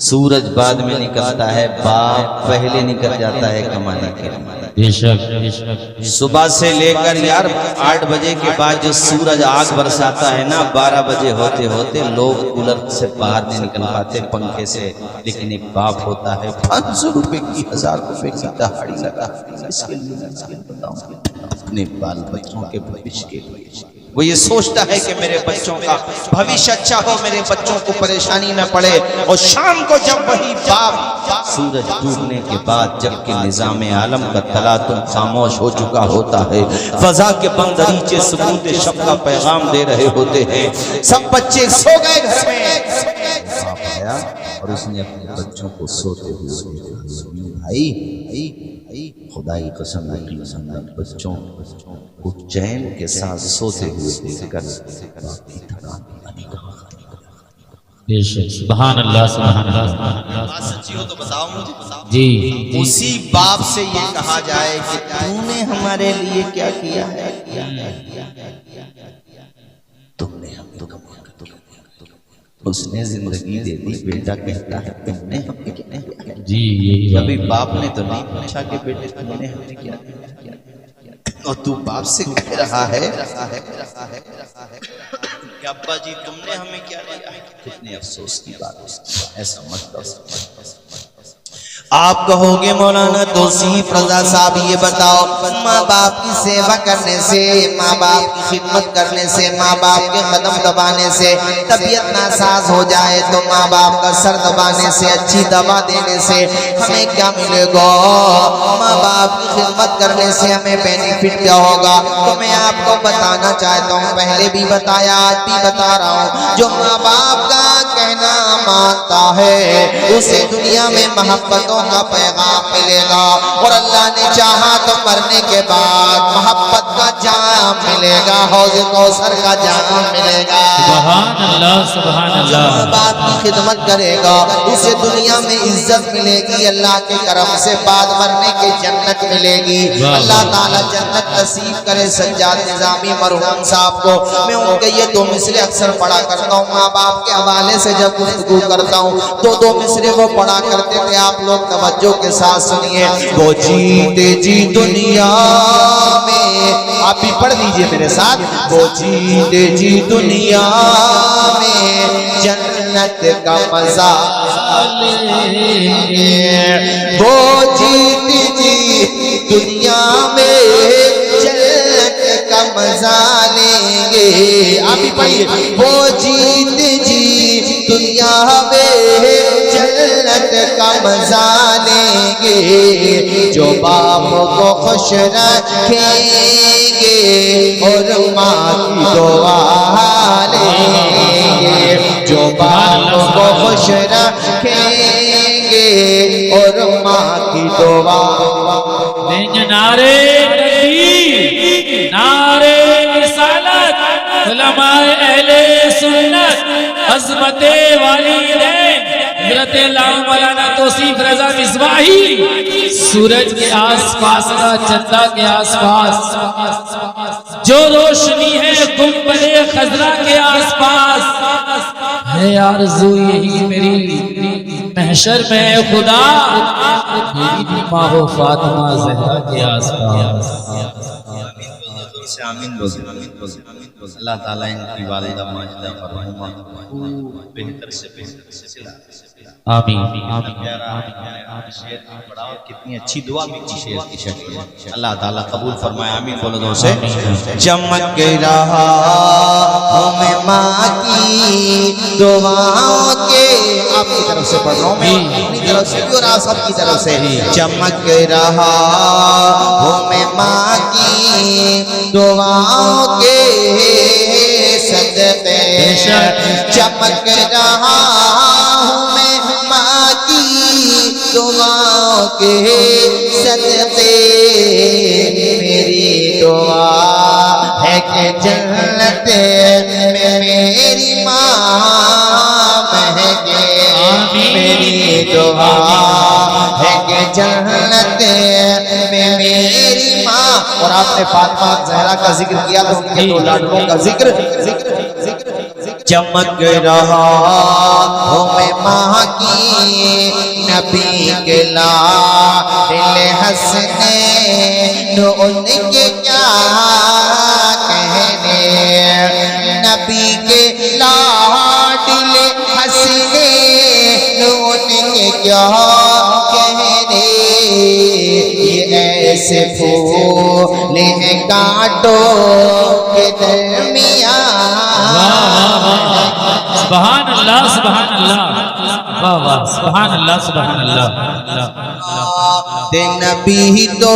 سورج بعد میں نکلتا ہے، باپ پہلے نکل جاتا ہے کمانے کے لیے۔ بے شک صبح سے لے کر یار 8 بجے کے بعد جو سورج آگ برساتا ہے نا، 12 بجے ہوتے ہوتے لوگ کولر سے باہر نہیں نکل پاتے، پنکھے سے، لیکن ایک باپ ہوتا ہے 500 روپے کی 1000 روپے کی دہاڑی لگا اس کے لیے بتاؤں اپنے بال بچوں کے بھوش کے لیے، وہ یہ سوچتا ہے کہ میرے بچوں کا بھوش اچھا ہو، میرے بچوں کو پریشانی نہ پڑے، اور شام کو جب وہی باپ سورج ڈوبنے کے بعد جب کہ نظام عالم کا تلاطم خاموش ہو چکا ہوتا ہے، فضا کے بندریچے سکوت شب کا پیغام دے رہے ہوتے ہیں، سب بچے سو گئے گھر میں، باپ آیا اور اس نے اپنے بچوں کو سوتے ہوئے دیکھا، بھائی خدائی قسم بچوں کو چین کے ساتھ سوتے ہوئے دیکھ کر بے شک سبحان اللہ سبحان اللہ۔ بات سچی ہو تو بتاؤ مجھے، جی اسی باپ سے یہ کہا جائے کہ تو نے ہمارے لیے کیا کیا ہے، تم نے ہم تو اس نے زندگی دے دی، بیٹا کہتا ہے تم نے ہمیں کیا کیا، جی یہی کبھی باپ نے تو نہیں پوچھا کہ بیٹے تم نے ہمیں کیا کیا، اور تو باپ سے کہہ رہا ہے کہ ابا جی تم نے ہمیں کیا دیا، کتنے افسوس کی بات ہے، ایسا مت کرو۔ آپ کہو گے مولانا توصیف رضا صاحب یہ بتاؤ ماں باپ کی سیوا کرنے سے، ماں باپ کی خدمت کرنے سے، ماں باپ کے قدم دبانے سے طبیعت ناساز ہو جائے تو ماں باپ کا سر دبانے سے، اچھی دوا دینے سے ہمیں کیا ملے گا؟ ماں باپ کی خدمت کرنے سے ہمیں بینیفٹ کیا ہوگا؟ تو میں آپ کو بتانا چاہتا ہوں، پہلے بھی بتایا آج بھی بتا رہا ہوں، جو ماں باپ کا کہنا مانتا ہے اسے دنیا میں محبتوں کا پیغام ملے گا، اور اللہ نے چاہا تو مرنے کے بعد محبت کا جام ملے گا، حوض کوثر کا جام ملے گا۔ سبحان اللہ سبحان جو ماں اللہ۔ باپ کی خدمت کرے گا اسے دنیا میں عزت ملے گی، اللہ کے کرم سے بعد مرنے کے جنت ملے گی۔ اللہ تعالیٰ جنت نصیب کرے سجاد نظامی مرحوم صاحب کو۔ میں ان کے یہ دو مصرے اکثر پڑھا کرتا ہوں، ماں باپ کے حوالے سے جب گفتگو کرتا ہوں تو دو مصرے وہ پڑھا کرتے تھے، آپ لوگ توجہ کے ساتھ سنیے۔ وہ جیتے جی دنیا میں، آپ بھی پڑھ دیجئے میرے ساتھ، وہ جیتے جی دنیا میں جنت کا مزہ لیں گے، وہ جیتے جی دنیا میں جنت کا مزہ لیں گے۔ آپ بھی پڑھیے، وہ جیت جی دنیا میں جنت کا مزہ لیں گے، جو باپ کو خوش رکھیں گے اور ماں کی دعا لیں گے، جو باپ کو خوش رکھیں گے اور ماں کی دعا۔ نعرے تکبیر، نعرے رسالت، علماء اہل سنت، عظمت والدین حضرت علامہ مولانا توصیف رضا مصباحی، سورج کے آس پاس کا چندہ کے آس پاس جو روشنی ہے گنبد خضرا کے آس پاس ہے، آرزو یہی میری محشر میں خدا میری ماں و فاطمہ زہرا کے آس پاس۔ سے آمین بولے۔ اللہ تعالیٰ ان کی والدہ ماجدہ مرحومہ بہتر سے بہتر سے چلا۔ آمین۔ شعر کی پڑھاؤ، کتنی اچھی دعا بھی کی شعر کی شکل ہے۔ اللہ تعالیٰ قبول فرمائے، آمین بولو دو سے۔ چمک رہا ہوں میں ماں کی دعاؤں کے، آپ کی طرف سے پڑھ رہا ہوں میں، اپنی طرف سے بھی اور آپ سب کی طرف سے۔ چمک رہا ہوں میں ماں کی دعاؤں کے صدقے، چمک رہا ہوں میں ماں کی دعاؤں کے صدقے، میری دعا ہے کہ جنت میں میری ماں مہنگے، میری دعا ہے کہ جنت میں میری ماں۔ اور آپ نے فاطمہ زہرا کا ذکر کیا تو ان کے دو لاڈلوں کا ذکر۔ چمک رہا ہوں میں ماں کی نبی کے لاڈل حسنین، ان کے کیا کہنے، نبی کے لاڈل حسنین ان کے کیا کہنے، یہ ایسے پھول ہیں کانٹوں کے درمیان۔ سبحان اللہ سبحان اللہ، واہ واہ، سبحان اللہ سبحان اللہ۔ نبی تو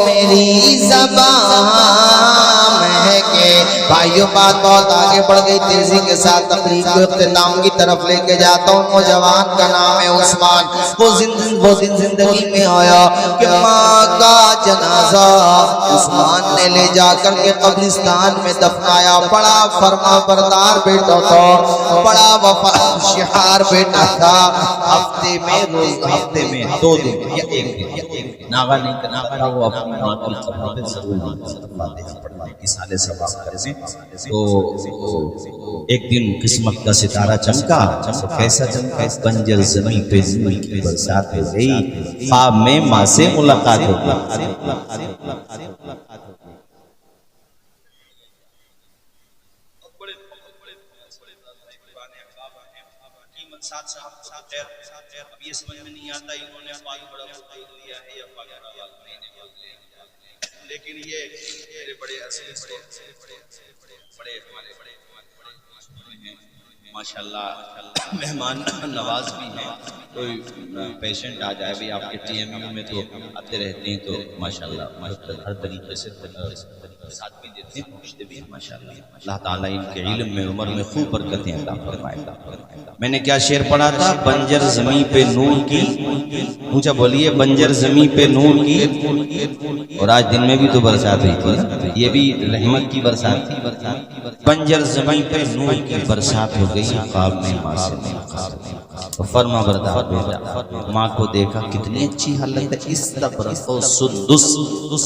میری زبان مہکے۔ بھائیوں بات بہت آگے بڑھ گئی، تیزی کے ساتھ تقریر کو اختتام کی طرف لے کے جاتا ہوں۔ نوجوان کا نام ہے عثمان، وہ دن زندگی میں آیا کہ ماں کا جنازہ عثمان نے لے جا کر کے قبرستان میں دفنایا۔ بڑا فرما بردار بیٹا تھا، بڑا وفا شعار بیٹا تھا۔ ہفتے میں دو دن یا ایک دن ناغا نہیں کرنا، وہ اپنی ماں کی قبر پہ ضرور فاتحہ پڑھنے کی سالے ثواب کریں۔ تو ایک دن قسمت کا ستارہ چمکا، کیسا چمکا؟ بنجر زمین پہ نور کی برسات ہو گئی، خواب میں ماں سے ملاقات ہو گئی۔ منصات صاحب کو خیر اب یہ سمجھ میں نہیں آتا انہوں نے پاک بڑا بول دیا ہے یا پاک بڑا نہیں نے بول دیا، لیکن یہ میرے بڑے عزیز بڑے ہمارے بڑے ہیں ماشاءاللہ مہمان نواز بھی ہیں. کوئی پیشنٹ آ جائے بھی آپ کے ٹی ایم یو میں تو آتے رہتے ہیں تو ماشاءاللہ ہر طریقے سے ساتھ بھی دیتے ہیں پوچھتے بھی ہیں ماشاءاللہ. اللہ تعالیٰ ان کے علم میں عمر میں خوب برکتیں عطا فرمائے. میں نے کیا شعر پڑھا تھا؟ بنجر زمین پہ نور کی، اونچا بولیے، بنجر زمین پہ نور کی. اور آج دن میں بھی تو برسات ہوئی تھی، یہ بھی رحمت کی برسات تھی. بنجر زمین پہ نور کی برسات ہو گئی خواب میں ماں سے ملاقات. فرما بردار بیٹا ماں کو دیکھا کتنی اچھی حالت ہے، اس طرف و سدس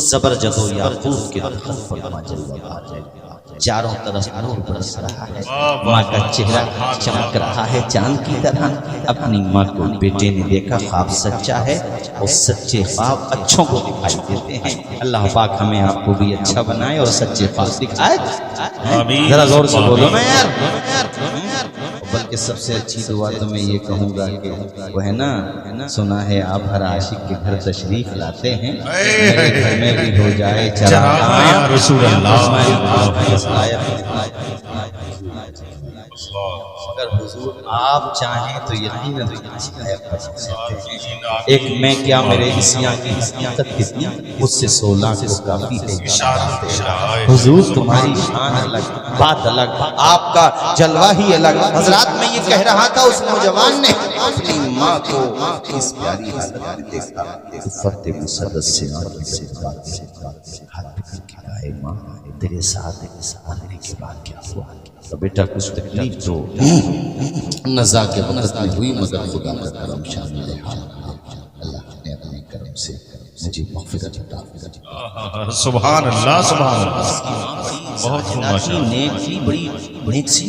زبرجد و یاقوت کے دخل فرما جلوہ آ جائے. چاروں طرف نور برس رہا ہے، ماں کا چہرہ چمک رہا ہے چاند کی طرح. اپنی ماں کو بیٹے نے دیکھا، خواب سچا ہے اور سچے خواب اچھوں کو دکھائی دیتے ہیں. اللہ پاک ہمیں آپ کو بھی اچھا بنائے اور سچے خواب دکھائے. ذرا زور سے بولو میں یار. بلکہ سب سے اچھی دعا تو میں یہ کہوں گا کہ وہ ہے نا، سنا ہے آپ ہر عاشق کے گھر تشریف لاتے ہیں، میرے گھر میں بھی ہو جائے چراغاں رسول اللہ. اگر حضور آپ چاہیں تو یقیناً ایک میں کیا میرے عصیاں کی حقیقت کتنی مجھ سے 16 کو کافی ہے. حضور تمہاری شان الگ، بات الگ، آپ کا جلوہ ہی الگ. حضرات میں یہ کہہ رہا تھا اس نوجوان نے اپنی ماں کو اس پیاری حالت میں دیکھا تو فرد مسدس سے ہاتھ پکڑ کے کہا ہے ماں تیرے ساتھ آنے کے بعد کیا ہوا؟ تو بیٹا کچھ تکلیف تو نزا کے وقت میں ہوئی مگر خدا کا کرم شامل ہے. اللہ نے اپنے کرم سے مجھے مغفرت عطا فرمائی. سبحان اللہ سبحان اللہ. بہت نیک تھی، بڑی نیک سی.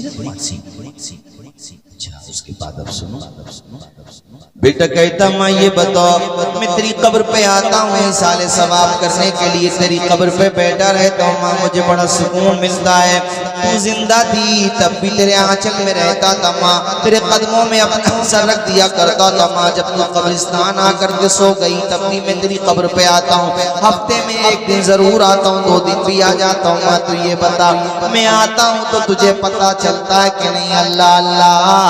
اچھا اس کے بعد اب سنو. بیٹا کہتا ماں یہ بتاؤ میں تیری قبر پہ آتا ہوں احسان ثواب کرنے کے لیے، تیری قبر پہ بیٹھا رہتا ہوں ماں، مجھے بڑا سکون ملتا ہے. تو زندہ تھی تب بھی تیرے آنچل میں رہتا تھا ماں، تیرے قدموں میں اپنا سر رکھ دیا کرتا تھا ماں. جب تو قبرستان آ کر کے سو گئی تب بھی میں تیری قبر پہ آتا ہوں، ہفتے میں ایک دن ضرور آتا ہوں، 2 دن بھی آ جاتا ہوں. ماں تو یہ بتا میں آتا ہوں تو تجھے پتا چلتا ہے کہ نہیں؟ اللہ اللہ.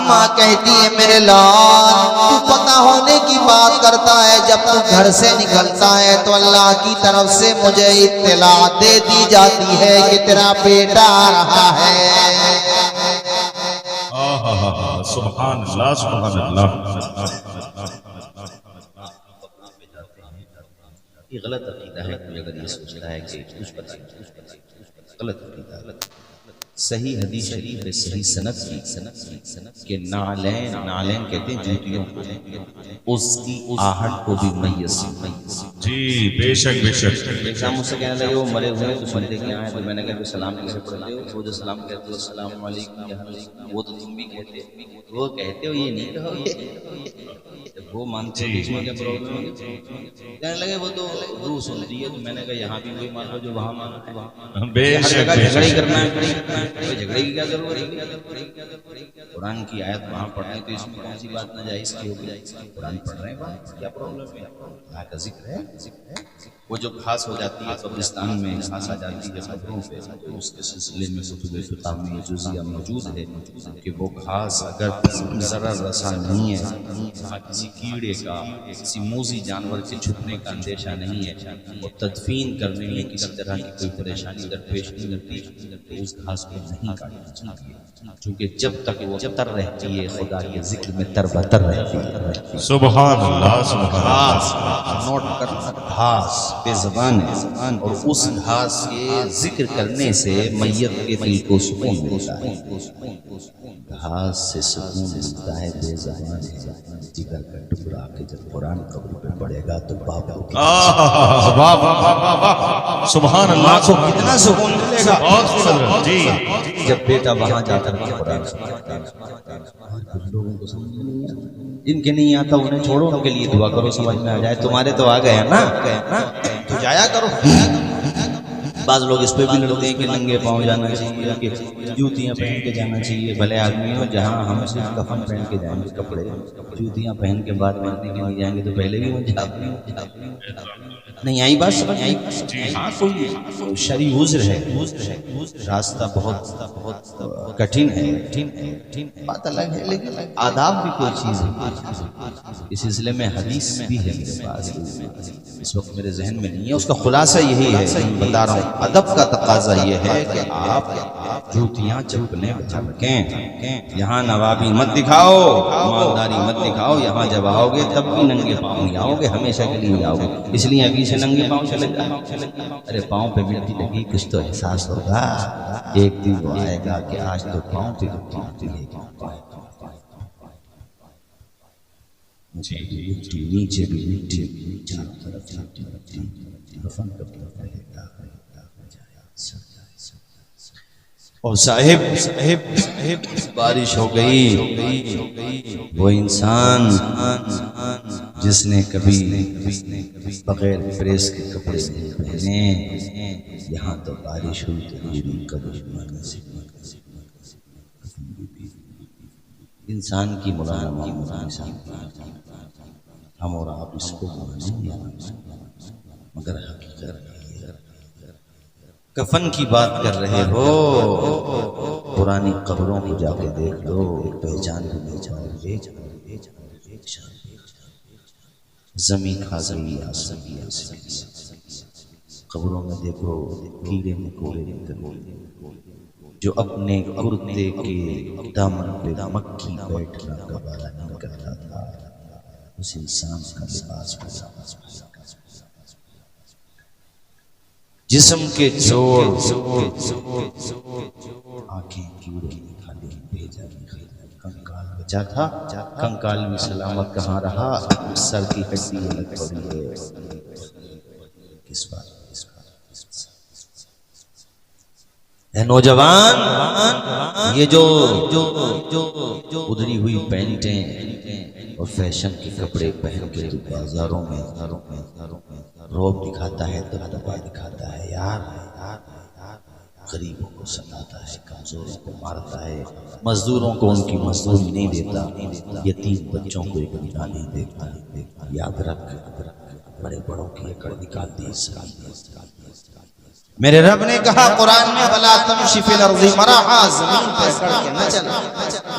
ماں کہتی ہے میرے لال تو پتہ ہونے کی بات کرتا ہے، جب تو گھر سے نکلتا ہے تو اللہ کی طرف سے مجھے اطلاع دے دی جاتی ہے کہ تیرا بیٹا آ رہا ہے. سبحان اللہ سبحان اللہ. یہ غلط عقیدہ ہے کوئی اگر یہ سوچتا ہے کہ کچھ پتہ نہیں، غلط عقیدہ. صحیح حدیث شریف ہے صحیح سند کی کہ نعلین کہتے ہیں جوتیوں کو، اس کی آہٹ کو بھی میز. جی بے شک بے شک. ایک شام مجھ سے کہنے لگے وہ مرے ہوئے تو سنتے کیا ہیں؟ تو میں نے کہا کہ سلام کیسے پڑھتے ہو؟ وہ جو سلام کہتے ہو السلام علیکم یا وہ تو تم بھی کہتے ہو، وہ کہتے ہو یہ نہیں کہو گے. وہ مانتے ہو اس میں کیا پرابلم ہے؟ کہنے لگے وہ تو روح سنتی ہے. تو میں نے کہا یہاں بھی وہی مان لو جو وہاں مانو. بے ہر شک جگہ بے جھگڑا ہی شک. کرنا ہے، جھگڑے کی کیا ضرورت ہے؟ قرآن کی آیت وہاں پڑھیں تو اس میں کون سی بات ناجائز کی ہوگی؟ قرآن پڑھ رہے ہیں وہاں کیا پرابلم ہے؟ اللہ کا ذکر ہے. وہ جو گھاس ہو جاتی ہے قبرستان میں، گھاس آ جاتی ہے قبروں پہ، تو اس کے سلسلے میں کتب فقہ میں یہ جزیہ موجود ہے کہ وہ گھاس اگر ضرر رسا نہیں ہے، وہاں کسی کیڑے کا کسی موذی جانور کے چھپنے کا اندیشہ نہیں ہے اور تدفین کرنے میں کسی طرح کی کوئی پریشانی درپیش نہیں ہوتی تو اس گھاس کو نہیں کاٹنا چاہیے، کیونکہ جب تک وہ تر رہتی ہے خدا کے ذکر میں تر بتر رہتی ہے. سبحان اللہ سبحان اللہ. گھاس نوٹ کرنا، گھاس بے زبان ہے اور اس گھاس کے ذکر کرنے سے میت کے دل کو سکون ملتا ہے. گھاس سے سکون ملتا ہے، بے زبان ہے جگر کا ٹکڑا کہ جب قرآن قبر پہ پڑے گا تو بابا سبحان اللہ کو کتنا سکون ملے گا بہت خوب. جی جب بیٹا وہاں جا کر کے قرآن سنتا ہے. لوگوں کو سمجھ نہیں آتا، جن کے نہیں آتا انہیں چھوڑو، ان کے لیے دعا کرو سمجھ میں آ جائے. تمہارے تو آ گئے نا تو جایا کرو. بعض لوگ اس پہ بھی لڑتے ہیں کہ ننگے پاؤں جانا چاہیے، کہ جوتیاں پہن کے جانا چاہیے. بھلے آدمی ہو، جہاں ہم صرف کفن پہن کے جائیں گے، کپڑے جوتیاں پہن کے بعد مہندی کے نہیں جائیں گے تو پہلے بھی وہ نہیں آئی بات سمجھ آئی. ہاں کوئی شرعی عذر ہے، راستہ بہت کٹھن ہے، بات الگ ہے، لیکن آداب بھی کوئی چیز ہے. اس سلسلے میں حدیث بھی ہے میرے پاس، اس وقت میرے ذہن میں نہیں ہے. اس کا خلاصہ یہی ہے، بتا رہا ہوں ادب کا تقاضا یہ ہے کہ آپ جوتیاں چپلیں بچا رکھیں. یہاں نوابی مت دکھاؤ، مالداری مت دکھاؤ. یہاں جب آؤ گے تب بھی ننگے پاؤں نہیں آؤ گے، ہمیشہ کے لیے آؤ گے. اس لیے ابھی سے ننگے پاؤں چلے جاؤ. ارے پاؤں پہ مٹی لگی، کچھ تو احساس ہوگا. ایک دن وہ آئے گا کہ آج تو پاؤں پہ مٹی لگے گی، نیچے بھی مٹی، چاروں طرف مٹی، دفن کب رہے گا. اور صاحب بارش ہو گئی. وہ انسان جس نے کبھی بغیر پریس کے کپڑے نہیں پہنے، یہاں تو بارش ہوئی تو پوری قبر مانے سے. انسان کی ملازمت ہم اور آپ اس کو مانیں، مگر حقیقت کفن کی بات کر رہے ہو. پرانی قبروں کو جا کے دیکھ لو، پہچان بھی نہیں جاؤ گے. زمین کھا گئی، آسمان قبروں میں دیکھو کیڑے مکوڑے جو اپنے کرتے کے دامن پہ مکھی بیٹھنا گوارا نہیں کرتا تھا، اس انسان کا لباس جسم کے جوڑ آنکھیں کیڑے نکالے بھیجا. کنکال بچا تھا، کنکال بھی سلامت کہاں رہا. سر کی ہڈی الگ پڑی ہے. کس بات اے نوجوان، یہ جو ادھری ہوئی پینٹیں اور فیشن کے کپڑے پہن کے تو بازاروں میں روب دکھاتا ہے، دبدبا دکھاتا ہے یار. غریبوں کو ستاتا ہے، کمزوروں کو مارتا ہے، مزدوروں کو ان کی مزدوری نہیں دیتا، یتیم بچوں کو ایک بنا نہیں دیتا. یاد رکھ، بڑے بڑوں کی اکڑ نکالتی اسرائیل. میرے رب نے کہا قرآن میں وَلَا تَمْشِ فِي الْأَرْضِ مَرَحًا، زمین پہ اکڑ کے نہ چل.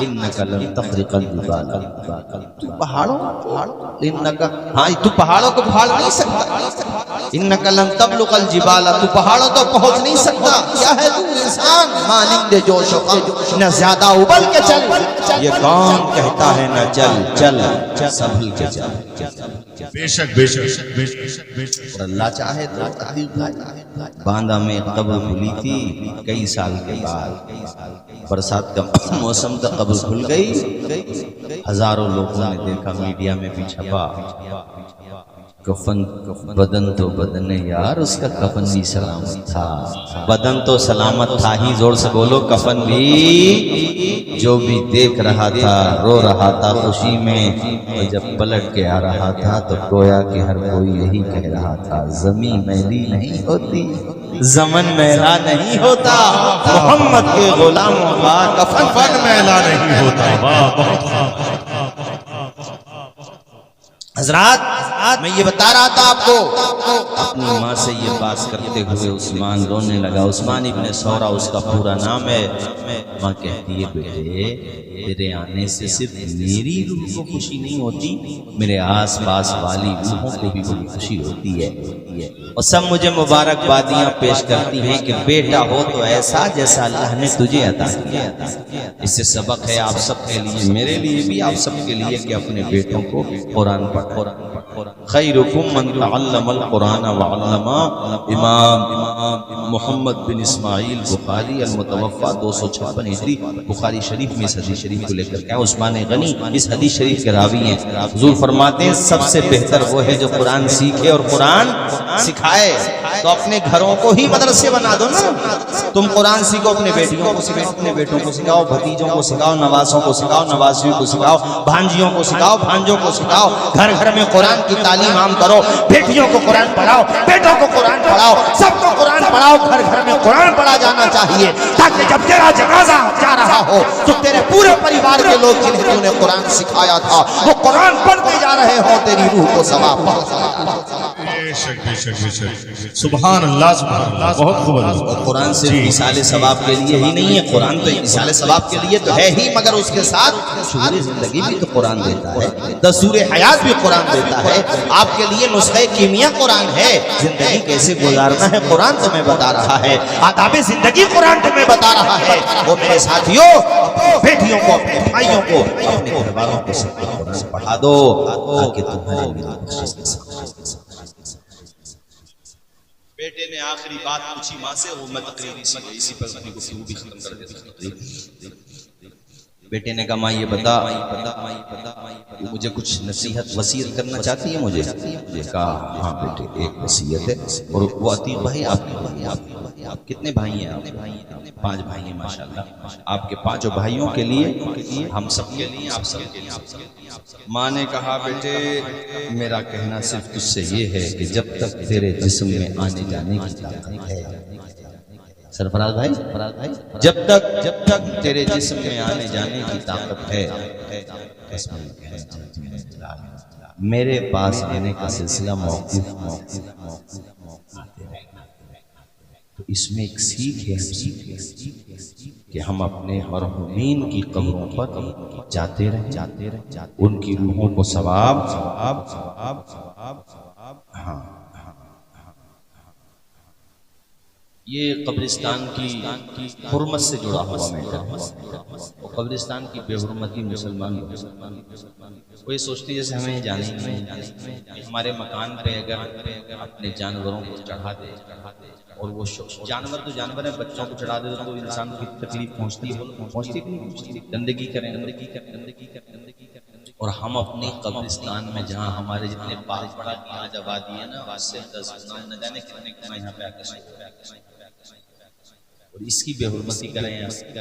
إِنَّكَ لَن تَخْرِقَ الْجِبَالَ، تو پہاڑوں تو پہاڑوں کو پھاڑ نہیں سکتا. إِنَّكَ لَن تَبْلُغَ الْجِبَالَ، تو پہاڑوں تو پہنچ نہیں سکتا. کیا ہے تو انسان مانند جوش و خم، نہ زیادہ ابل کے چل. یہ کون کہتا ہے نہ چل چل، سنبھل کے چل. بے شک بے شک بے شک. اور اللہ چاہے تو باندہ میں قبر کھلی تھی کئی سال کے بعد. برسات کا موسم تھا، قبر کھل گئی. ہزاروں لوگوں نے دیکھا، میڈیا میں بھی چھپا. کفن بدن تو بدن یار، اس کا کفن بھی سلامت تھا. بدن تو سلامت تھا ہی، زور سے بولو. کفن بھی جو بھی دیکھ رہا تھا رو رہا تھا خوشی میں. اور جب پلٹ کے آ رہا تھا تو گویا کہ ہر کوئی یہی کہہ رہا تھا، زمین میلی نہیں ہوتی، زمن میلا نہیں ہوتا، محمد کے غلاموں کا کفن میلا نہیں ہوتا. حضرات میں یہ بتا رہا تھا آپ کو، اپنی ماں سے یہ بات کرتے ہوئے عثمان رونے لگا. عثمان ابن سورا اس کا پورا نام ہے. ماں کہتی ہے بیٹے تیرے آنے سے صرف میری روح کو خوشی نہیں ہوتی، میرے آس پاس والی روحوں کو بھی بڑی خوشی ہوتی ہے. اور سب مجھے مبارکبادیاں پیش کرتی ہیں کہ بیٹا ہو تو ایسا جیسا اللہ نے تجھے عطا کیا. اس سے سبق ہے آپ سب کے لیے، میرے لیے بھی، آپ سب کے لیے کہ اپنے بیٹوں کو قرآن پڑھو. خیرکم من تعلم القرآن وعلم. امام محمد بن اسماعیل بخاری المتوفا 256 ہجری، بخاری شریف میں صحیح شریف شریف کو لے کر کے آئے عثمان غنی اس حدیث شریف کے راوی ہیں. حضور فرماتے ہیں سب سے بہتر وہ ہے جو قرآن سیکھے اور قرآن سکھائے. تو اپنے گھروں کو ہی مدرسے بنا دو نا. تم قرآن سیکھو, اپنے بیٹیوں کو سکھاؤ, اپنے بیٹوں کو سکھاؤ, بھتیجوں کو سکھاؤ, نواسوں کو سکھاؤ, نواسیوں کو سکھاؤ, بھانجیوں کو سکھاؤ, بھانجوں کو سکھاؤ. گھر گھر میں قرآن کی تعلیم عام کرو. بیٹیوں کو قرآن پڑھاؤ, بیٹوں کو قرآن پڑھاؤ, سب کو قرآن پڑھاؤ. گھر گھر میں قرآن پڑھا جانا چاہیے تاکہ جب تیرا جنازہ جا رہا ہو تو تیرے پورے پریوار کے لوگ جنہیں تو نے قرآن سکھایا تھا وہ قرآن پڑھتے جا رہے ہوں, تیری روح کو ثواب پہنچتا جا رہا ہو. سبحان اللہ سبحان اللہ, بہت خوب. اور قرآن صرف ایصال ثواب کے لیے ہی نہیں ہے, قرآن تو ایصال ثواب کے لیے تو ہے ہی, مگر اس کے ساتھ شعور زندگی بھی تو قرآن دیتا ہے, دستور حیات بھی قرآن دیتا ہے. آپ کے لیے نسخہ کیمیا قرآن ہے. زندگی کیسے گزارنا ہے قرآن تمہیں بتا رہا ہے. آداب زندگی قرآن تمہیں بتا رہا ہے. وہ میرے ساتھیوں, بیٹیوں کو, اپنے بھائیوں کو, اپنے گھر والوں کو سب کو قرآن پڑھا دو تاکہ تمہارے لیے بخشش کے ساتھ. بیٹے نے آخری بات پوچھی ماں سے, وہ میں تقریر اسی پر اپنی گفتگو بھی ختم کر دیتا ہوں. بیٹے نے کہا ماں یہ بتا مجھے کچھ نصیحت وصیت کرنا چاہتی ہے مجھے. کہا ہاں بیٹے ایک وصیت ہے. اور وہ عتیق بھائی آپ کتنے بھائی ہیں؟ آپ 5 بھائی ہیں ماشاءاللہ. آپ کے 5 بھائیوں کے لیے, ہم سب کے لیے, آپ سب کے لیے. ماں نے کہا بیٹے میرا کہنا صرف تجھ سے یہ ہے کہ جب تک تیرے جسم میں آنے جانے کی طاقت ہے, سرفراز بھائی, جب تک تیرے جسم میں آنے جانے کی طاقت ہے, میرے پاس آنے کا سلسلہ موقوف تو اس میں ایک سیکھ ہے کہ ہم اپنے مرحومین کی قبروں پر جاتے رہیں, ان کی روحوں کو ثواب. ہاں یہ قبرستان کی حرمت سے جڑا ہوا میٹر ہے. قبرستان کی بے حرمتی مسلمان وہ یہ سوچتی ہے جیسے ہمیں جانے نہیں, ہمارے مکان پہ اگر اپنے جانوروں کو چڑھا دے, اور وہ جانور تو جانور ہیں, بچوں کو چڑھا دے تو انسان کی تکلیف پہنچتی نہیں, گندگی کریں. اور ہم اپنی قبرستان میں جہاں ہمارے جتنے پاک پڑا یہاں جب آدی ہے نا, اس سے 10 گنا نہ جانے کتنے گنا یہاں پہ آ کر اور اس کی بے حرمتی کریں,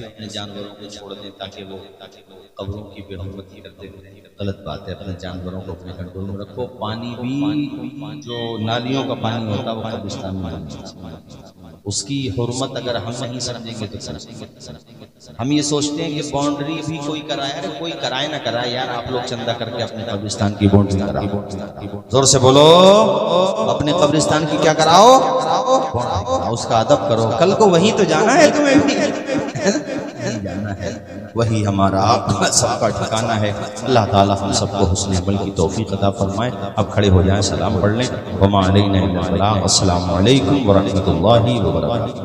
اپنے جانوروں کو چھوڑ دیں تاکہ وہ قبروں کی بے حرمتی کرتے ہیں. غلط بات ہے. اپنے جانوروں کو اپنے کنٹرول میں رکھو. پانی بھی جو نالیوں کا پانی ہوتا ہے وہ قبرستان میں اس کی حرمت اگر ہم نہیں سمجھیں گے تو ہم یہ سوچتے ہیں کہ باؤنڈری بھی کوئی کرائے, کوئی کرائے نہ کرائے یار, آپ لوگ چندہ کر کے اپنے قبرستان کی باؤنڈری کراؤ. زور سے بولو, اپنے قبرستان کی کیا کراؤ, اس کا ادب کرو. کل کو وہیں تو جانا ہے, تمہیں بھی جانا ہے, وہی ہمارا سب کا ٹھکانہ ہے. اللہ تعالیٰ ہم سب کو حسن عمل کی توفیق عطا فرمائے. اب کھڑے ہو جائیں, سلام پڑھ لیں. وما علینا الا البلاغ. السلام علیکم ورحمۃ اللہ وبرکاتہ.